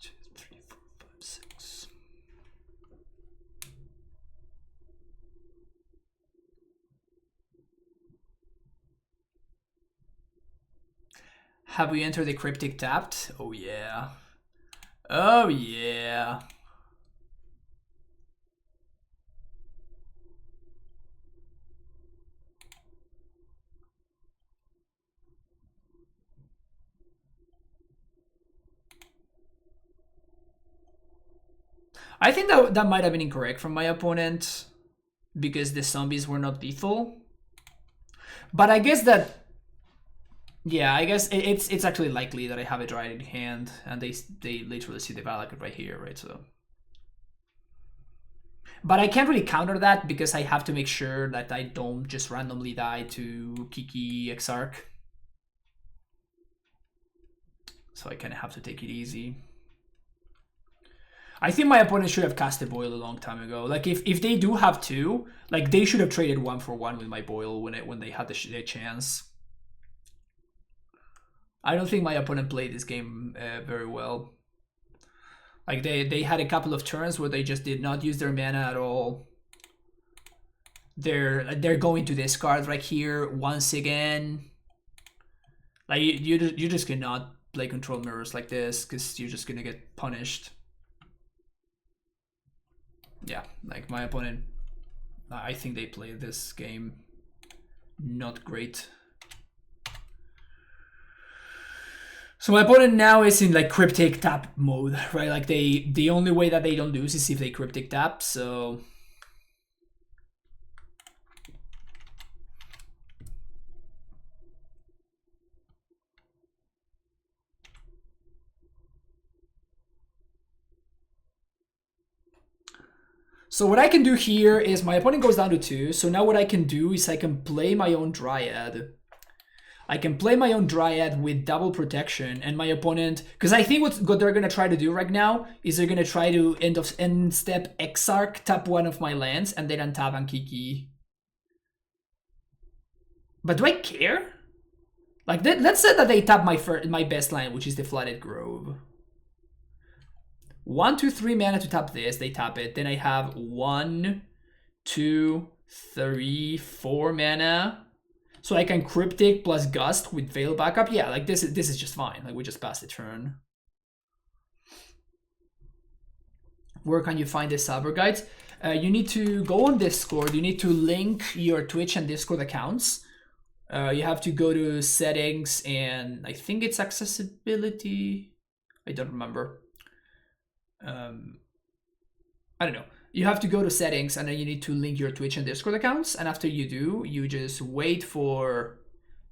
Two, three, four, five, six. Have we entered the Cryptic tapped? Oh yeah. Oh yeah. I think that might have been incorrect from my opponent because the zombies were not lethal. But I guess that, yeah, I guess it's actually likely that I have a Dryad in hand and they literally see the Valakut right here, right? So, but I can't really counter that because I have to make sure that I don't just randomly die to Kiki Exarch. So I kind of have to take it easy. I think my opponent should have cast a Boil a long time ago. Like if they do have two, like they should have traded 1-for-1 with my Boil when they had the chance. I don't think my opponent played this game very well. Like they had a couple of turns where they just did not use their mana at all. They're going to discard right here once again. Like you just cannot play control mirrors like this because you're just gonna get punished. Yeah, like my opponent, I think they played this game not great. So my opponent now is in like Cryptic tap mode, right? Like the only way that they don't lose is if they Cryptic tap, so... So what I can do here is my opponent goes down to 2. So now what I can do is I can play my own Dryad. I can play my own Dryad with double protection, and my opponent... Because I think what they're going to try to do right now is they're going to try to end step Exarch, tap one of my lands, and then untap on Kiki. But do I care? Like, let's say that they tap my best land, which is the Flooded Grove. 1, 2, 3 mana to tap this. They tap it. Then I have 1, 2, 3, 4 mana. So I can Cryptic plus Gust with Veil backup. Yeah, like this is just fine. Like we just passed the turn. Where can you find the Saber guides? You need to go on Discord. You need to link your Twitch and Discord accounts. You have to go to settings and I think it's accessibility. I don't remember. I don't know. You have to go to settings and then you need to link your Twitch and Discord accounts. And after you do, you just wait for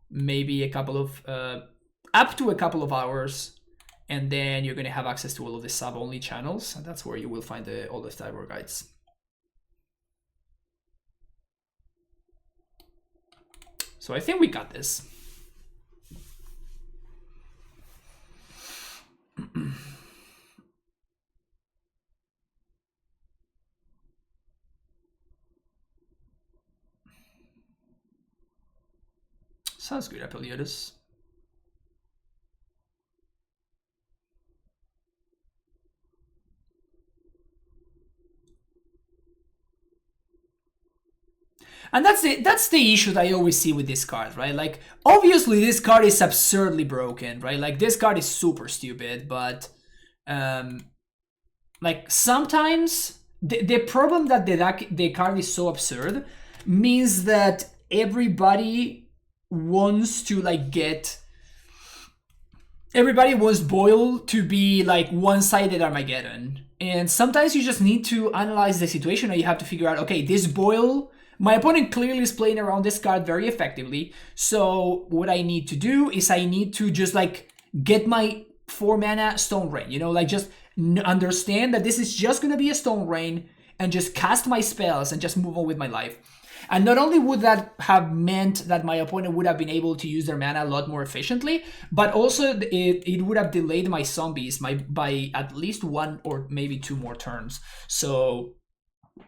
maybe a couple of, up to a couple of hours. And then you're going to have access to all of the sub-only channels. And that's where you will find all the Cyber guides. So I think we got this. Sounds good, Apeliotis. And that's the issue that I always see with this card, right? Like, obviously this card is absurdly broken, right? Like, this card is super stupid, but like sometimes the problem that the card is so absurd means that everybody wants to like get. Everybody wants Boyle to be like one-sided Armageddon. And sometimes you just need to analyze the situation, or you have to figure out, okay, this Boyle, my opponent clearly is playing around this card very effectively. So what I need to do is I need to just like get my 4 mana Stone Rain, you know, like just understand that this is just going to be a Stone Rain and just cast my spells and just move on with my life. And not only would that have meant that my opponent would have been able to use their mana a lot more efficiently, but also it would have delayed my zombies by at least 1 or maybe 2 more turns. So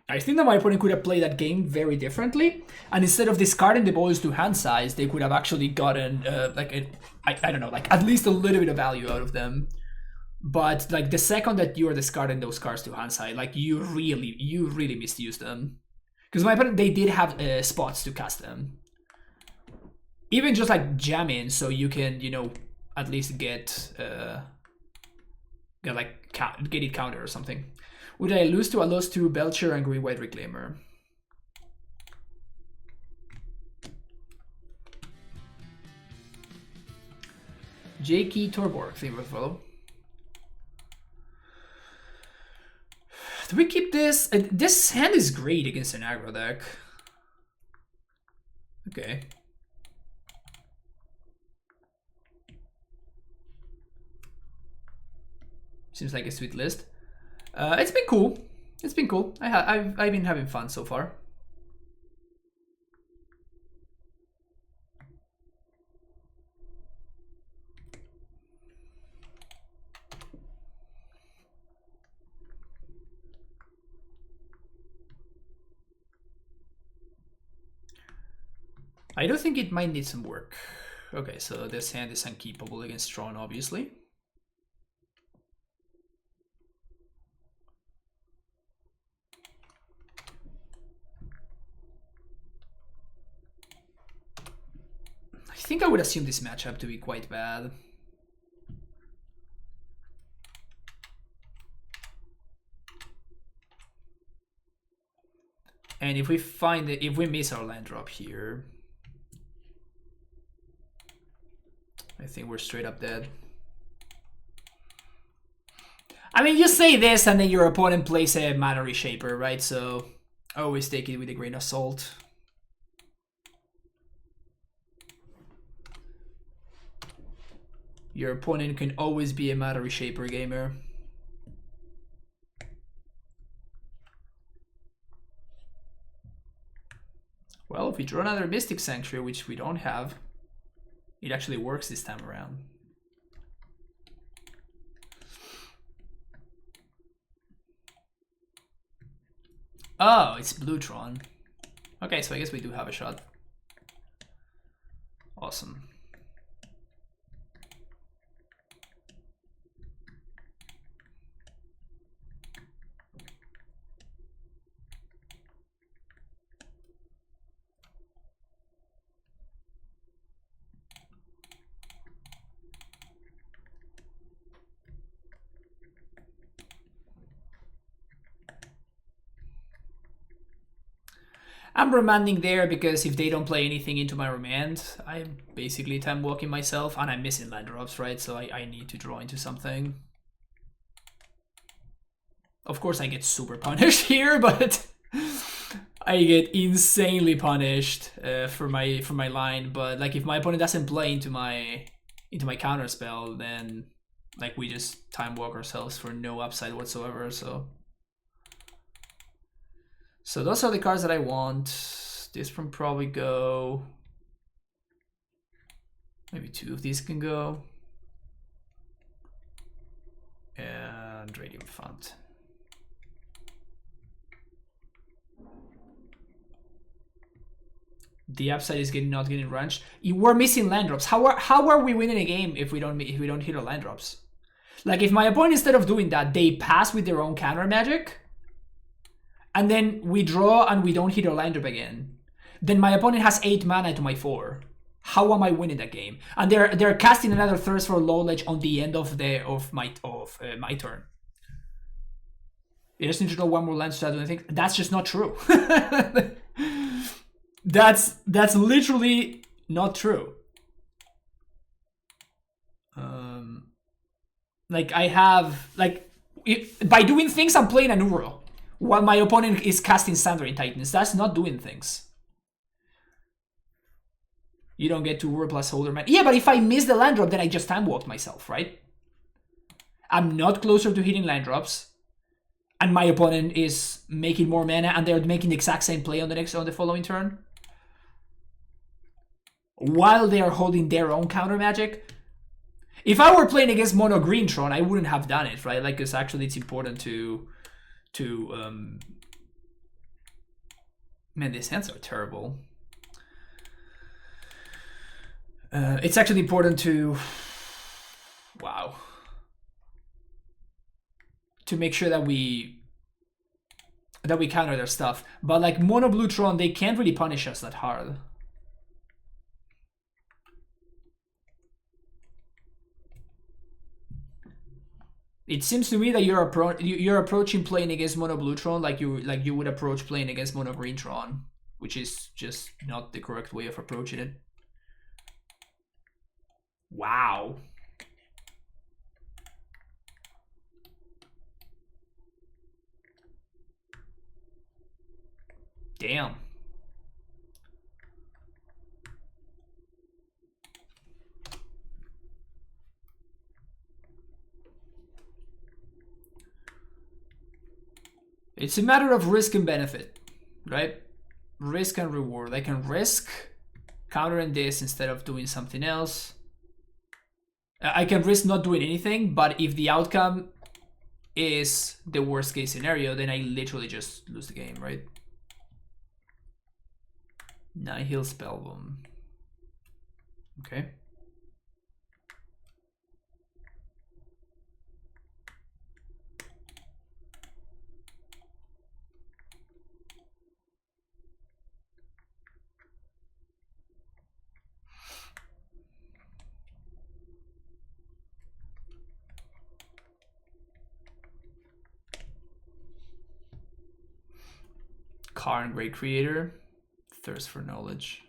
I think that my opponent could have played that game very differently. And instead of discarding the Boils to hand size, they could have actually gotten I don't know, like at least a little bit of value out of them. But like the second that you're discarding those cards to hand size, like you really misused them. Because my opponent, they did have spots to cast them. Even just like jamming, so you can, you know, at least get it counter or something. Would I lose to? I lost to Belcher and Green White Reclaimer. J.K. Torborg, thank you for the follow. Do we keep this? This hand is great against an aggro deck. Okay. Seems like a sweet list. It's been cool. It's been cool. I've been having fun so far. I do think it might need some work. Okay, so this hand is unkeepable against Tron, obviously. I think I would assume this matchup to be quite bad. And if we find it, if we miss our land drop here, I think we're straight up dead. I mean, you say this and then your opponent plays a mana reshaper, right? So always take it with a grain of salt. Your opponent can always be a mana reshaper gamer. Well, if we draw another Mystic Sanctuary, which we don't have, it actually works this time around. Oh, it's blue Tron. Okay, so I guess we do have a shot. Awesome. I'm remanding there because if they don't play anything into my remand, I'm basically time walking myself, and I'm missing land drops, right? So I need to draw into something. Of course I get super punished here, but I get insanely punished for my line. But like if my opponent doesn't play into my counter spell, then like we just time walk ourselves for no upside whatsoever. So those are the cards that I want. This one probably go. Maybe 2 of these can go. And Radium Font. The upside is not getting runched. We're missing land drops. How are we winning a game if we don't hit our land drops? Like if my opponent, instead of doing that, they pass with their own counter magic, and then we draw and we don't hit our land drop again. then my opponent has 8 mana to my 4. How am I winning that game? And they're casting another Thirst for Knowledge on the end of my turn. You just need to draw 1 more land to start doing anything. That's just not true. That's literally not true. Like I have by doing things, I'm playing an Uro while my opponent is casting Sundering Titans. That's not doing things. You don't get to Uro plus Holder Man. Yeah, but if I miss the land drop, then I just time walked myself, right? I'm not closer to hitting land drops, and my opponent is making more mana, and they're making the exact same play on the following turn, while they are holding their own counter magic. If I were playing against mono green Tron, I wouldn't have done it, right? Like, because actually it's important to man, these hands are terrible. It's actually important to to make sure that we counter their stuff. But like mono blue Tron, they can't really punish us that hard. It seems to me that you're approaching playing against mono blue Tron like you would approach playing against mono green Tron, which is just not the correct way of approaching it. Wow. Damn. It's a matter of risk and benefit, right? Risk and reward. I can risk countering this instead of doing something else. I can risk not doing anything, but if the outcome is the worst case scenario, then I literally just lose the game, right? Nihil Spellbomb. Okay. Karn, Great Creator. Thirst for Knowledge.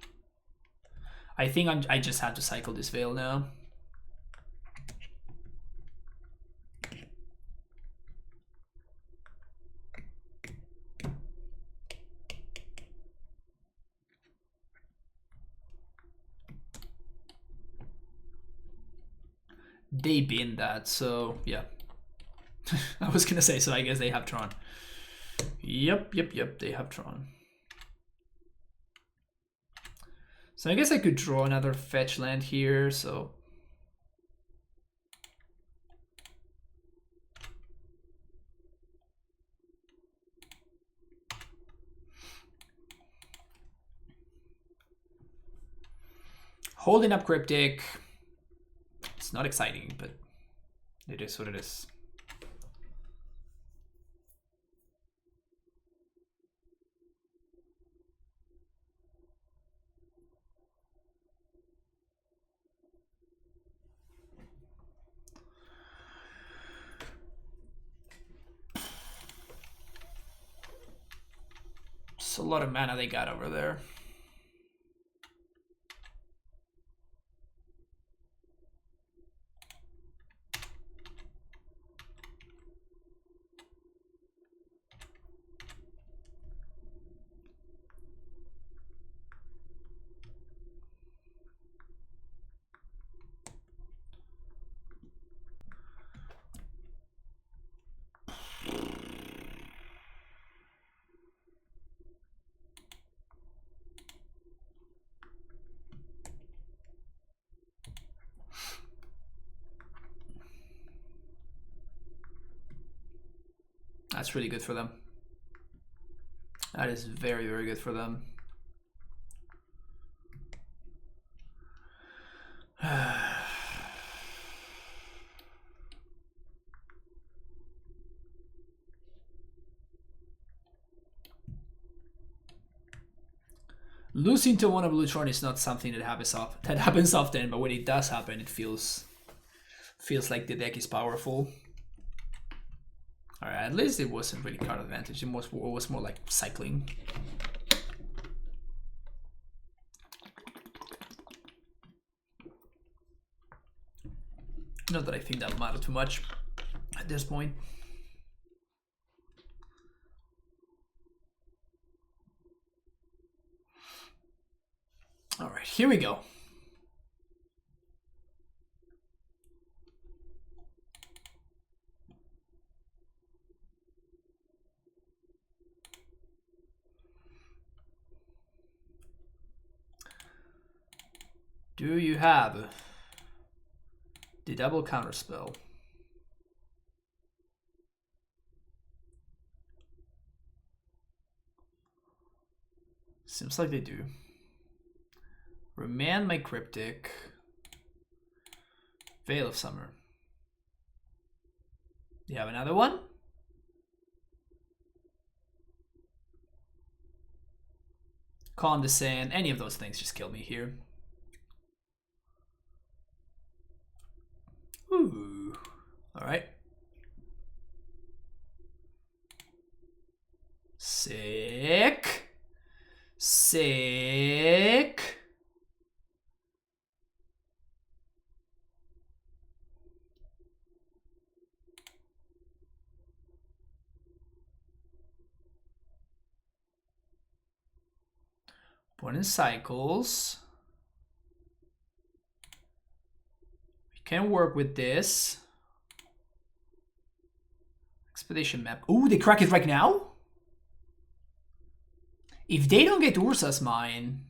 I think I just have to cycle this Veil now. They bin that, so yeah. I was gonna say, so I guess they have Tron. Yep, they have Tron. So I guess I could draw another fetch land here, so... Holding up Cryptic. It's not exciting, but it is what it is. It's a lot of mana they got over there. That's really good for them. That is very, very good for them. Losing to one of blue Tron is not something that happens often, but when it does happen, it feels like the deck is powerful. Alright, at least it wasn't really card advantage. It was more like cycling. Not that I think that'll matter too much at this point. All right, here we go. Do you have the double counter spell? Seems like they do. Remand my Cryptic. Veil of Summer. Do you have another one? Calm the Sand. Any of those things just kill me here. Ooh. Alright. Sick. Sick. Born in cycles. We can work with this. Expedition map. Ooh, they crack it right now? If they don't get Ursa's Mine...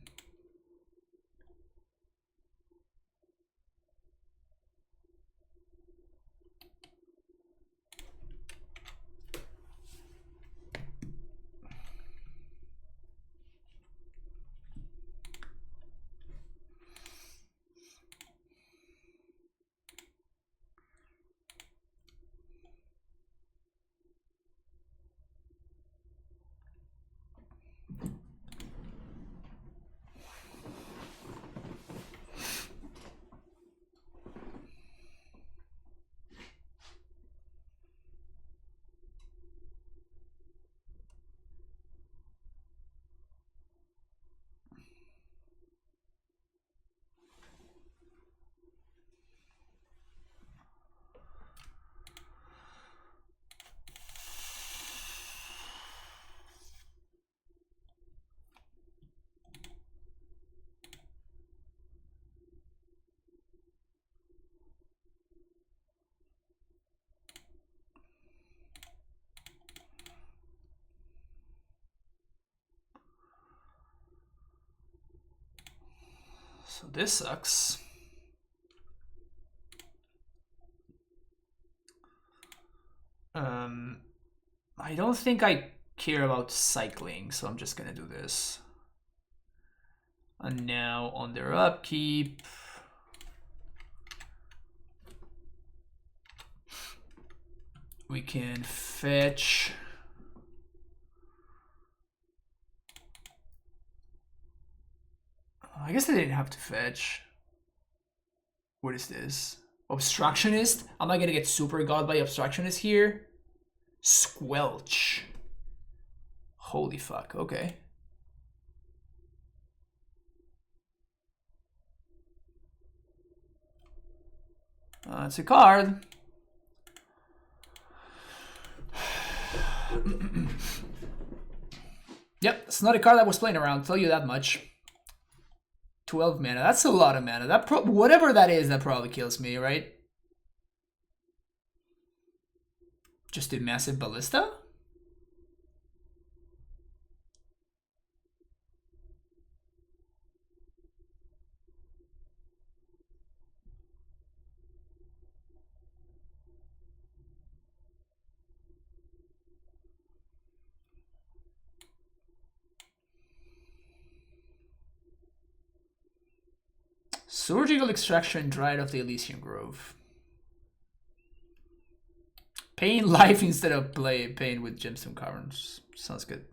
So this sucks. I don't think I care about cycling, so I'm just gonna do this. And now on their upkeep, we can fetch. I guess I didn't have to fetch. What is this? Obstructionist? Am I gonna get super god by Obstructionist here? Squelch. Holy fuck, okay. It's a card. Yep, it's not a card I was playing around, I'll tell you that much. 12 mana, that's a lot of mana. That whatever that is, that probably kills me, right? Just a massive ballista? Surgical Extraction, Dryad of the Elysian Grove. Paying life instead of paying with Gemstone Caverns. Sounds good.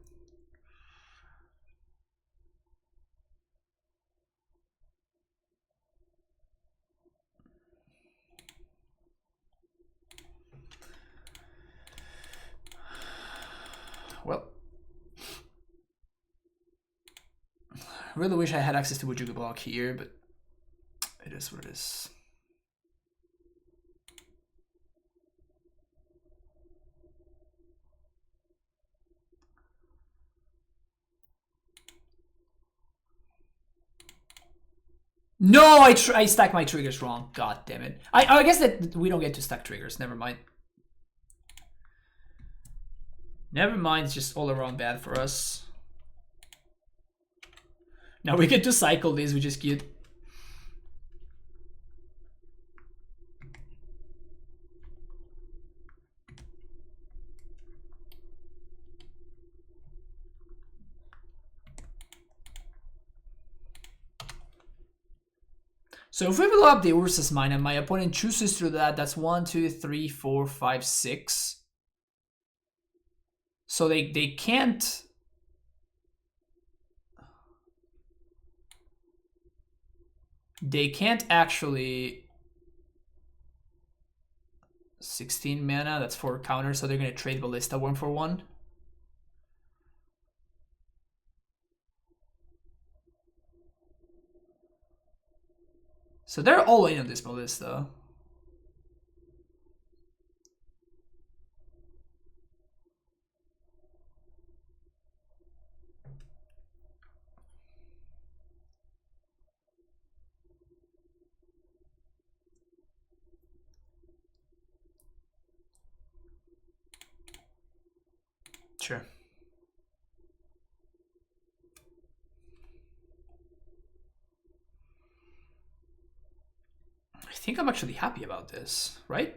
Really wish I had access to Wujuga block here, but it is what it is. No, I stacked my triggers wrong. God damn it. I guess that we don't get to stack triggers. Never mind. Never mind, it's just all around bad for us. Now we get to cycle this, which is cute. So if we blow up the Ursa's Mine and my opponent chooses to do that, that's 1, 2, 3, 4, 5, 6. So they can't... They can't actually... 16 mana, that's 4 counters, so they're going to trade Ballista 1 for 1. So they're all in on this Ballista. Sure. I think I'm actually happy about this, right?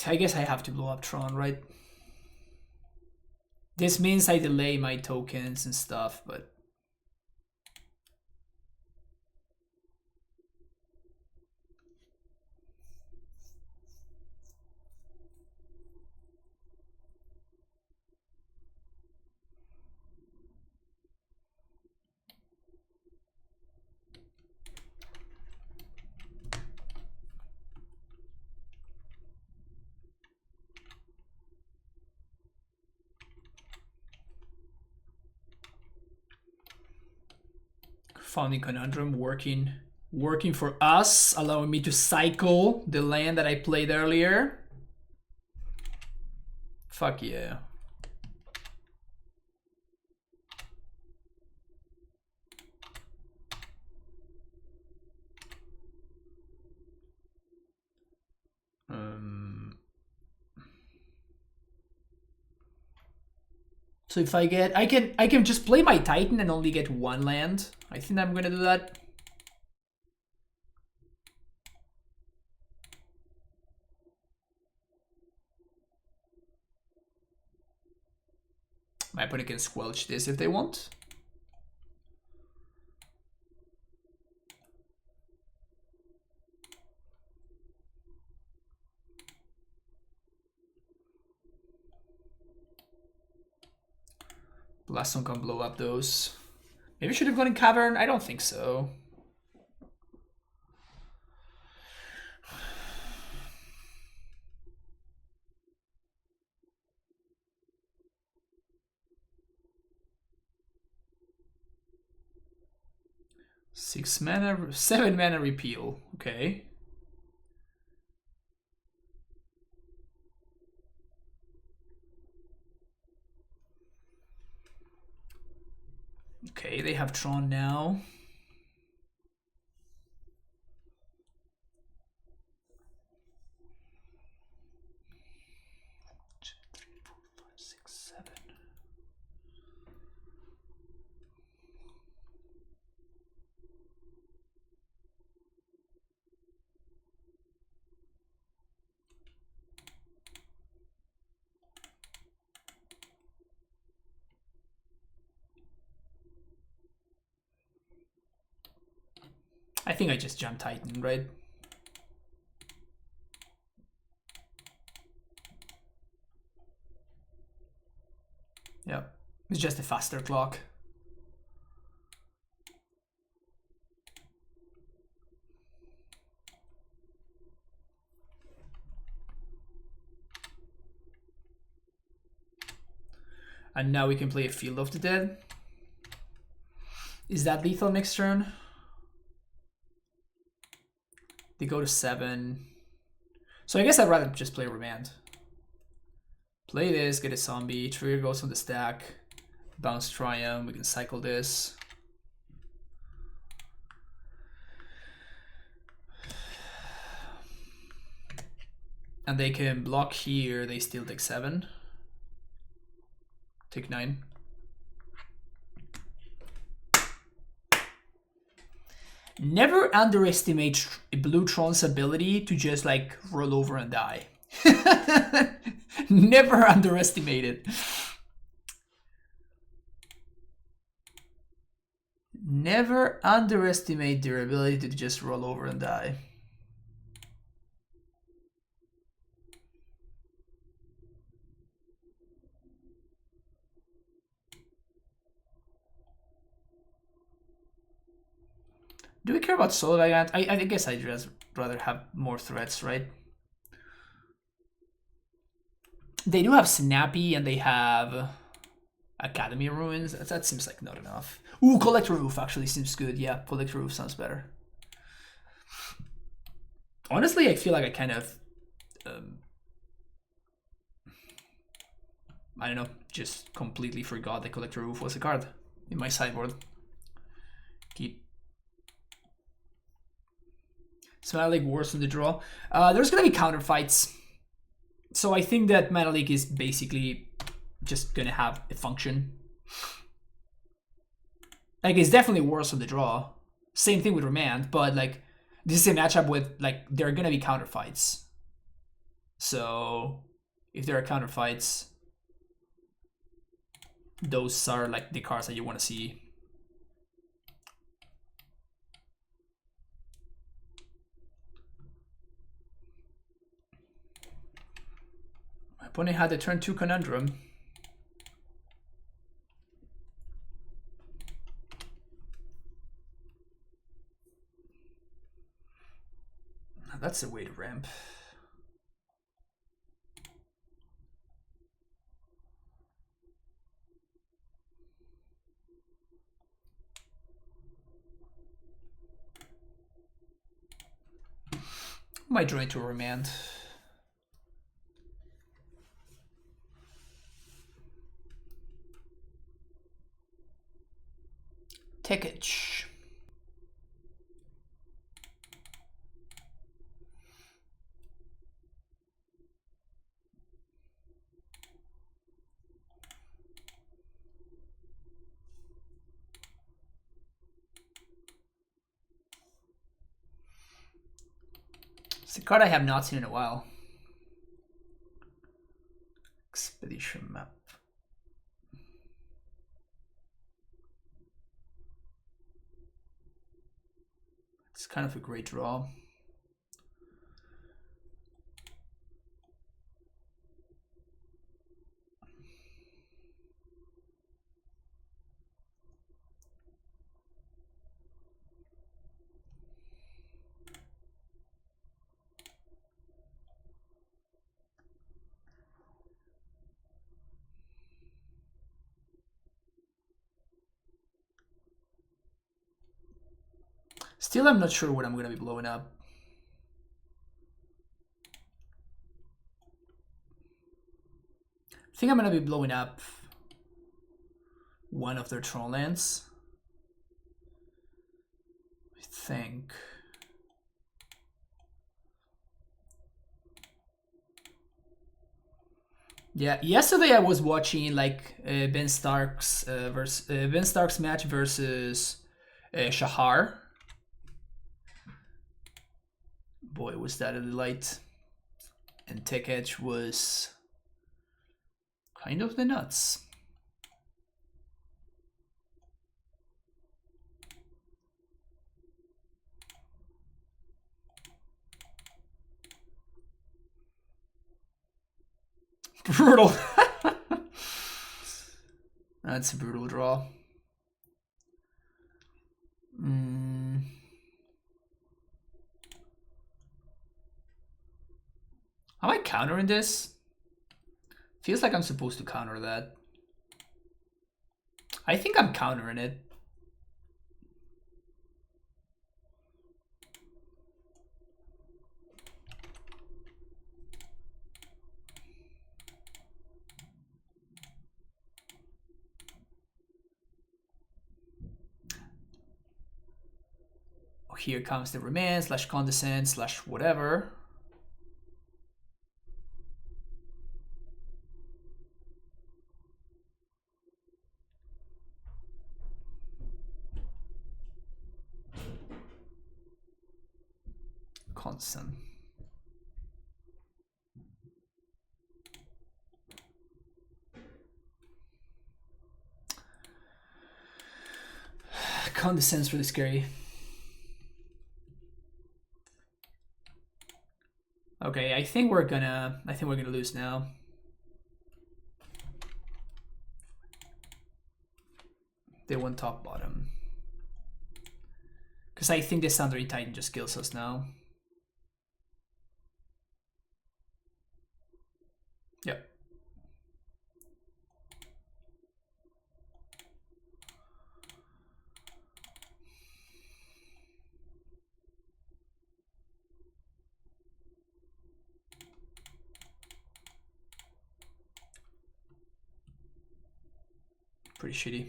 I guess I have to blow up Tron, right? This means I delay my tokens and stuff, but... Founding Conundrum working for us, allowing me to cycle the land that I played earlier. Fuck yeah. So if I get, I can just play my Titan and only get 1 land. I think I'm gonna do that. My opponent can squelch this if they want. Blaston can blow up those. Maybe I should have gone in Cavern. I don't think so. Six mana, 7 mana repeal. Okay. Okay, they have Tron now. I think I just jumped Titan, right? It's just a faster clock. And now we can play a Field of the Dead. Is that lethal next turn? They go to 7. So I guess I'd rather just play Remand. Play this, get a zombie, trigger goes on the stack, bounce Triumph, we can cycle this. And they can block here, they still take 7. Take 9. Never underestimate Blue Tron's ability to just like roll over and die. Never underestimate it. Never underestimate their ability to just roll over and die. Do we care about solo Jegantha? I guess I'd just rather have more threats, right? They do have Snappy and they have Academy Ruins. That seems like not enough. Ooh, Collector Roof actually seems good. Yeah, Collector Roof sounds better. Honestly, I feel like I kind of... I don't know, just completely forgot that Collector Roof was a card in my sideboard. Keep. Mana Leak worse on the draw. There's gonna be counterfights. So I think that Mana Leak is basically just gonna have a function. Like, it's definitely worse on the draw. Same thing with Remand, but like, this is a matchup with, like, there are gonna be counterfights. So, if there are counterfights, those are like the cards that you want to see. My opponent had the turn 2 conundrum. That's a way to ramp. Might draw into a Remand. Tickage. It's a card I have not seen in a while. Expedition Map. It's kind of a great draw. Still, I'm not sure what I'm going to be blowing up. I think I'm going to be blowing up one of their Tron lands. I think. Yeah, yesterday I was watching like Ben Stark's match versus Shahar. Boy, was that a delight. And Tech Edge was kind of the nuts. Brutal. That's a brutal draw. Am I countering this? Feels like I'm supposed to counter that. I think I'm countering it. Here comes the remand slash condescend slash whatever. Constant. Condescend's really scary. Okay, I think we're gonna lose now. They went top bottom. Because I think the Sundering Titan just kills us now. Yep. Pretty shitty.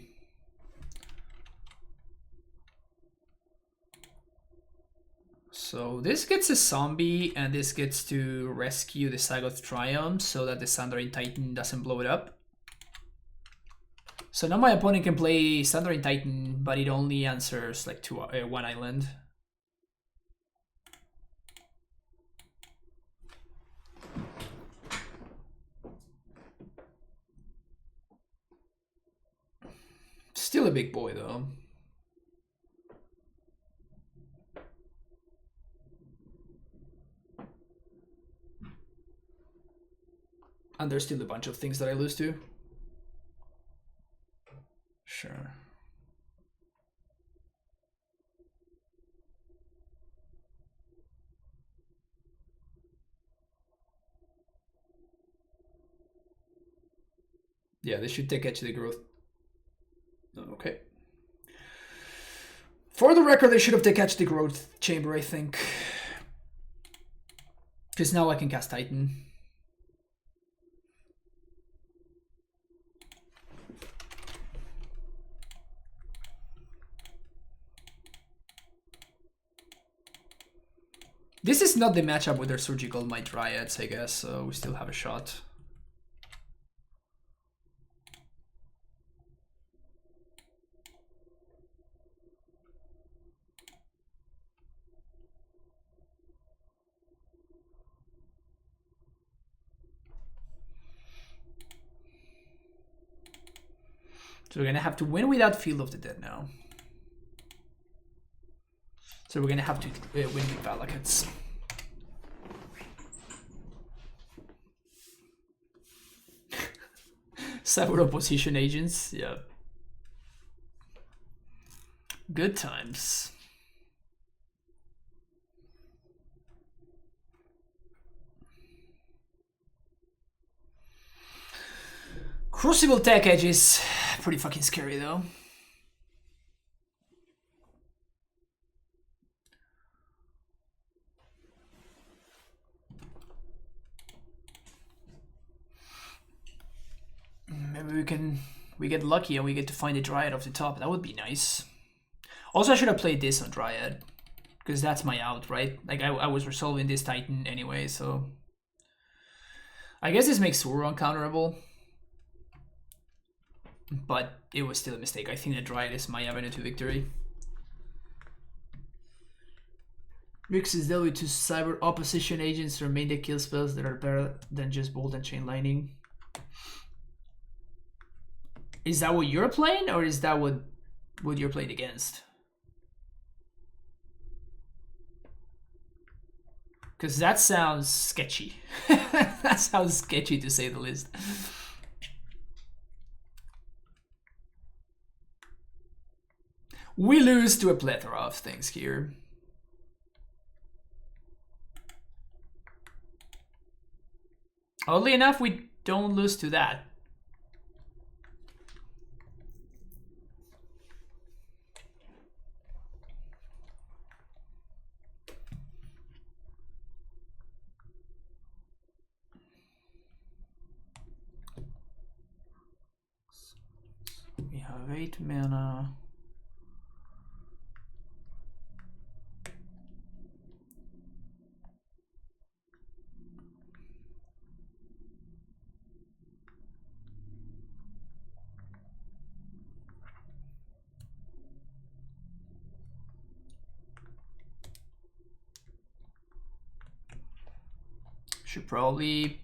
So this gets a zombie, and this gets to rescue the Sagoth Triumph so that the Sundering Titan doesn't blow it up. So now my opponent can play Sundering Titan, but it only answers like one island. Still a big boy though. And there's still a bunch of things that I lose to. Sure. Yeah, this should take edge to the growth. Okay. For the record, they should have taken edge to the growth chamber, I think. Because now I can cast Titan. This is not the matchup with their Surgical Might Dryads, I guess, so we still have a shot. So we're gonna have to win without Field of the Dead now. So we're gonna have to win with Valakans. Several opposition agents, yeah. Good times. Crucible Tech Edge is pretty fucking scary though. Maybe we get lucky and we get to find a Dryad off the top. That would be nice. Also, I should have played this on Dryad, because that's my out, right? Like I was resolving this Titan anyway, so I guess this makes Suru uncounterable. But it was still a mistake. I think the Dryad is my avenue to victory. Mixes dealt with two cyber opposition agents, remain the kill spells that are better than just Bolt and Chain Lightning. Is that what you're playing, or is that what you're playing against? Because that sounds sketchy. That sounds sketchy to say the least. We lose to a plethora of things here. Oddly enough, we don't lose to that. We have 8 mana. Should probably...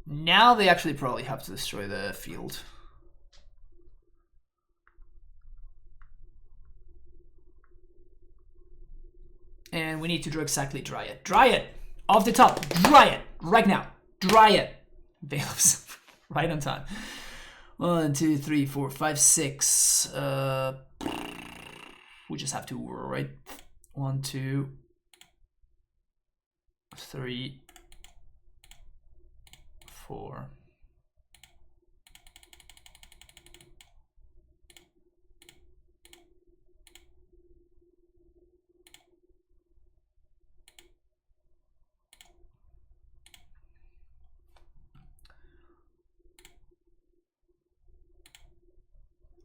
Now they actually probably have to destroy the field. And we need to draw exactly Dryad. Dryad! Off the top! Dryad! Right now! Dryad! Bailiffs. Right on time. 1, 2, 3, 4, 5, 6. We just have to, right? 1, 2, 3, 4.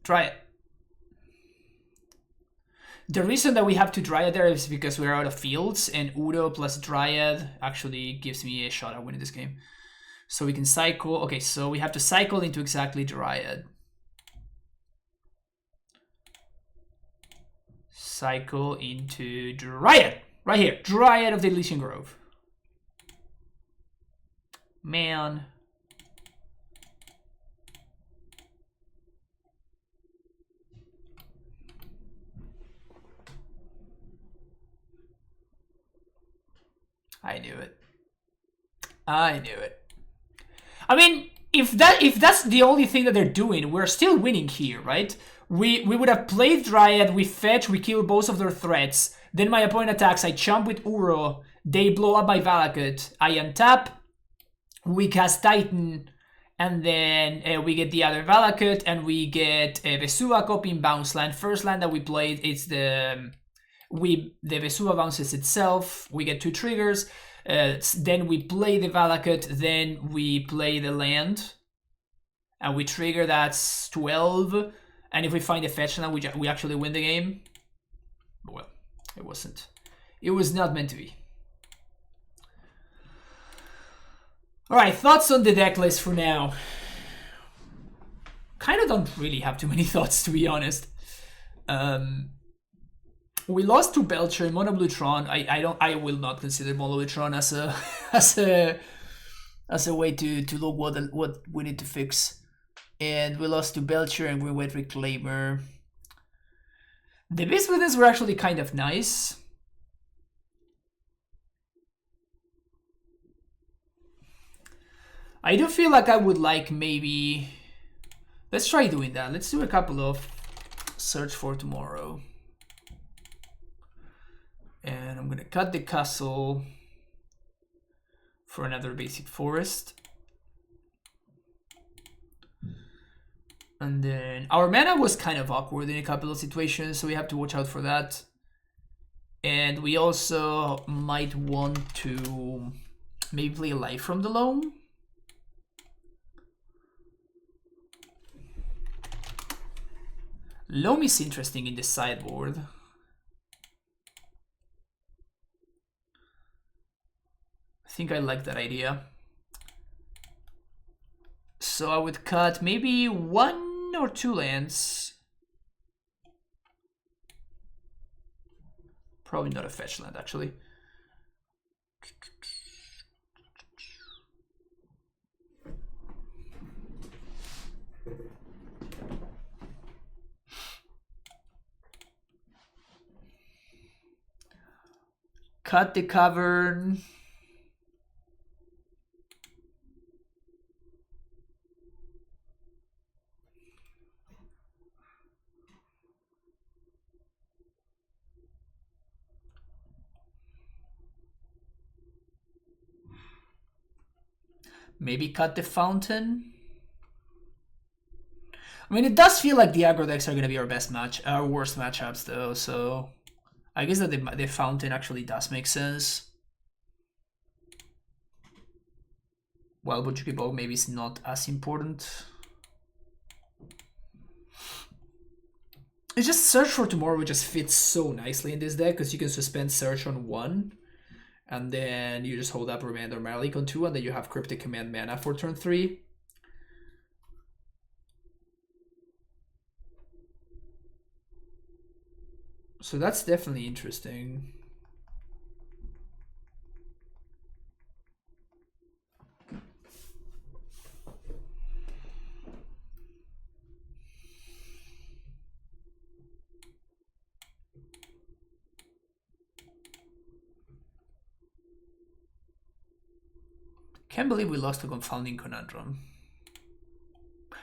Try it. The reason that we have to Dryad there is because we're out of fields, and Udo plus Dryad actually gives me a shot at winning this game. So we can cycle. Okay, so we have to cycle into exactly Dryad. Cycle into Dryad. Right here. Dryad of the Elysian Grove. Man. I knew it. I knew it. I mean, if that's the only thing that they're doing, we're still winning here, right? We would have played Dryad, we fetch, we kill both of their threats. Then my opponent attacks, I chump with Uro, they blow up my Valakut, I untap, we cast Titan, and then we get the other Valakut, and we get Vesuva copying bounce land. First land that we played, it's the Vesuva bounces itself, we get 2 triggers. Then we play the Valakut, then we play the land, and we trigger, that's 12, and if we find a fetch land, we actually win the game. Well, it wasn't. It was not meant to be. Alright, thoughts on the deck list for now. Kind of don't really have too many thoughts, to be honest. We lost to Belcher in Mono Blue Tron. I will not consider Mono Blue Tron as a way to look what we need to fix. And we lost to Belcher and Green White Reclaimer. The Beast Witness were actually kind of nice. I do feel like I would like maybe... Let's try doing that. Let's do a couple of Search for Tomorrow. And I'm gonna cut the castle for another basic forest. And then our mana was kind of awkward in a couple of situations, so we have to watch out for that. And we also might want to maybe play Life from the Loam. Loam is interesting in the sideboard. I think I like that idea. So I would cut maybe 1 or 2 lands. Probably not a fetch land, actually. Cut the Cavern. Maybe cut the Fountain. I mean, it does feel like the aggro decks are going to be our worst matchups, though. So I guess that the Fountain actually does make sense. Well, Bojuki Bow maybe is not as important. It's just Search for Tomorrow just fits so nicely in this deck because you can suspend Search on 1, and then you just hold up Remand or Malik on 2, and then you have Cryptic Command mana for turn 3. So that's definitely interesting. Can't believe we lost to Confounding Conundrum.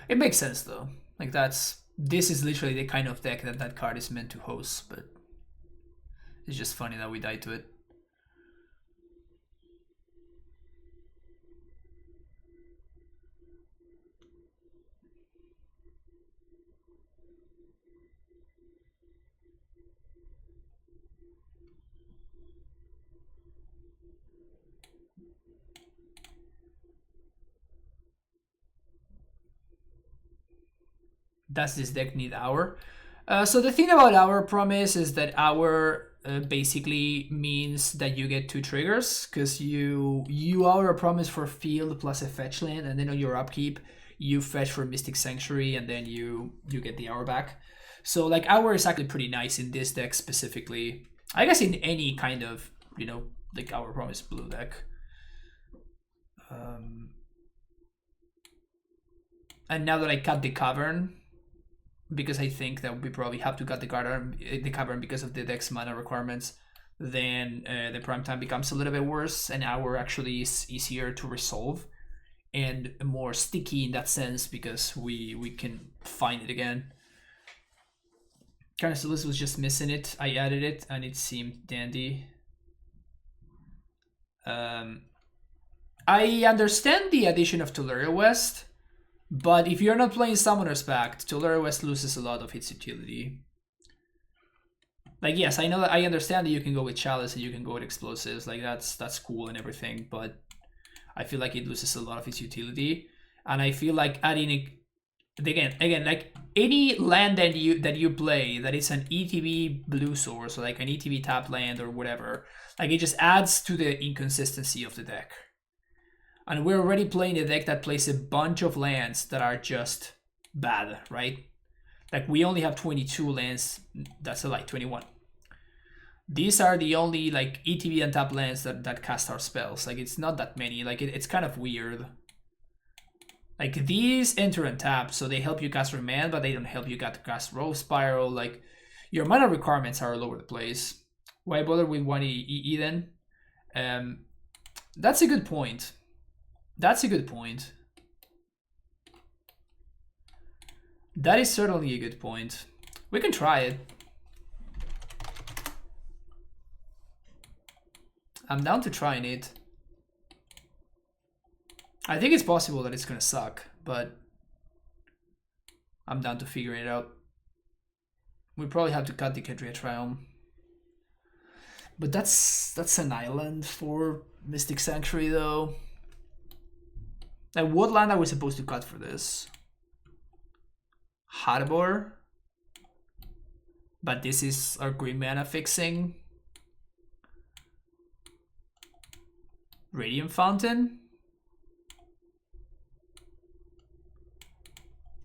It makes sense though. Like this is literally the kind of deck that card is meant to host, but it's just funny that we died to it. Does this deck need Hour? So the thing about Hour Promise is that Hour basically means that you get 2 triggers, because you Hour a Promise for field plus a fetch land, and then on your upkeep you fetch for Mystic Sanctuary, and then you get the Hour back. So like Hour is actually pretty nice in this deck specifically. I guess in any kind of, you know, like Hour Promise blue deck. And now that I cut the Cavern, because I think that we probably have to cut the Cavern because of the deck's mana requirements, then the Prime Time becomes a little bit worse, and Hour actually is easier to resolve and more sticky in that sense because we can find it again. Carnicelis was just missing it. I added it and it seemed dandy. I understand the addition of Tularia West, but if you're not playing Summoner's Pact, Tularia West loses a lot of its utility. Like, yes, I know that I understand that you can go with Chalice and you can go with Explosives. Like, that's cool and everything, but I feel like it loses a lot of its utility. And I feel like adding it again, like any land that you play that is an ETB blue source, or like an ETB tap land or whatever, like it just adds to the inconsistency of the deck. And we're already playing a deck that plays a bunch of lands that are just bad, right? Like we only have 22 lands, that's a lie, 21. These are the only like ETB and tap lands that cast our spells. Like it's not that many, like it's kind of weird. Like these enter and tap, so they help you cast Remand, but they don't help you cast Rogue Spiral. Like your mana requirements are all over the place. Why bother with 1 EE then? That's a good point. That's a good point. That is certainly a good point. We can try it. I'm down to trying it. I think it's possible that it's gonna suck, but I'm down to figuring it out. We probably have to cut the Cadria Triumph. But that's an island for Mystic Sanctuary though. Like what land are we supposed to cut for this? Harbor. But this is our green mana fixing. Radiant Fountain.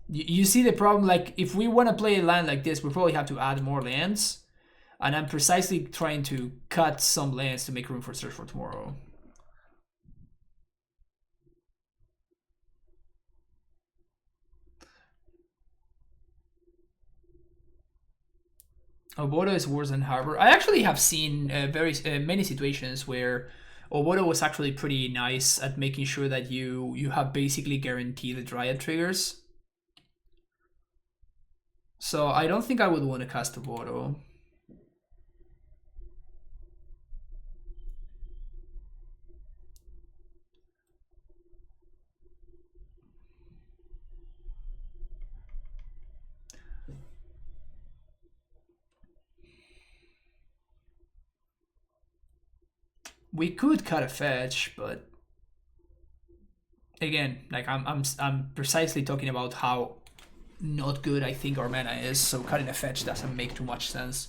You see the problem, like if we want to play a land like this, we probably have to add more lands. And I'm precisely trying to cut some lands to make room for Search for Tomorrow. Obodo is worse than Harbor. I actually have seen many situations where Obodo was actually pretty nice at making sure that you have basically guaranteed Dryad triggers. So I don't think I would want to cast Obodo. We could cut a fetch, but again, like I'm precisely talking about how not good I think our mana is, so cutting a fetch doesn't make too much sense.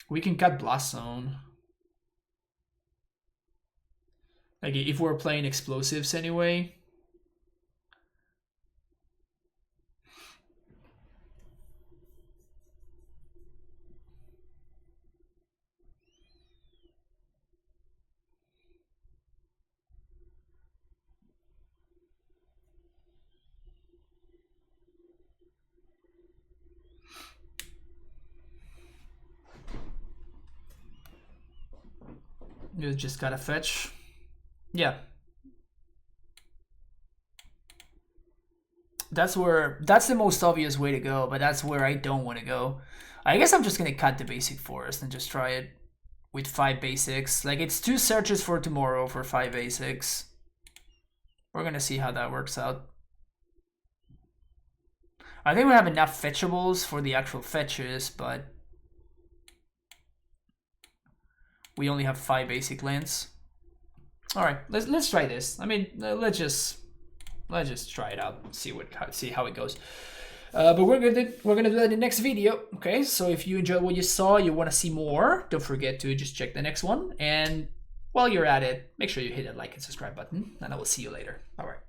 We can cut Blast Zone. Like if we're playing explosives anyway. You just gotta fetch. Yeah. That's the most obvious way to go, but that's where I don't want to go. I guess I'm just gonna cut the basic forest and just try it with 5 basics. Like it's 2 searches for tomorrow for 5 basics. We're gonna see how that works out. I think we have enough fetchables for the actual fetches, but we only have 5 basic lands. All right, let's try this. I mean, let's just try it out. See how it goes. But we're gonna do that in the next video. Okay, so if you enjoyed what you saw, you want to see more, don't forget to just check the next one. And while you're at it, make sure you hit that like and subscribe button, and I will see you later. All right.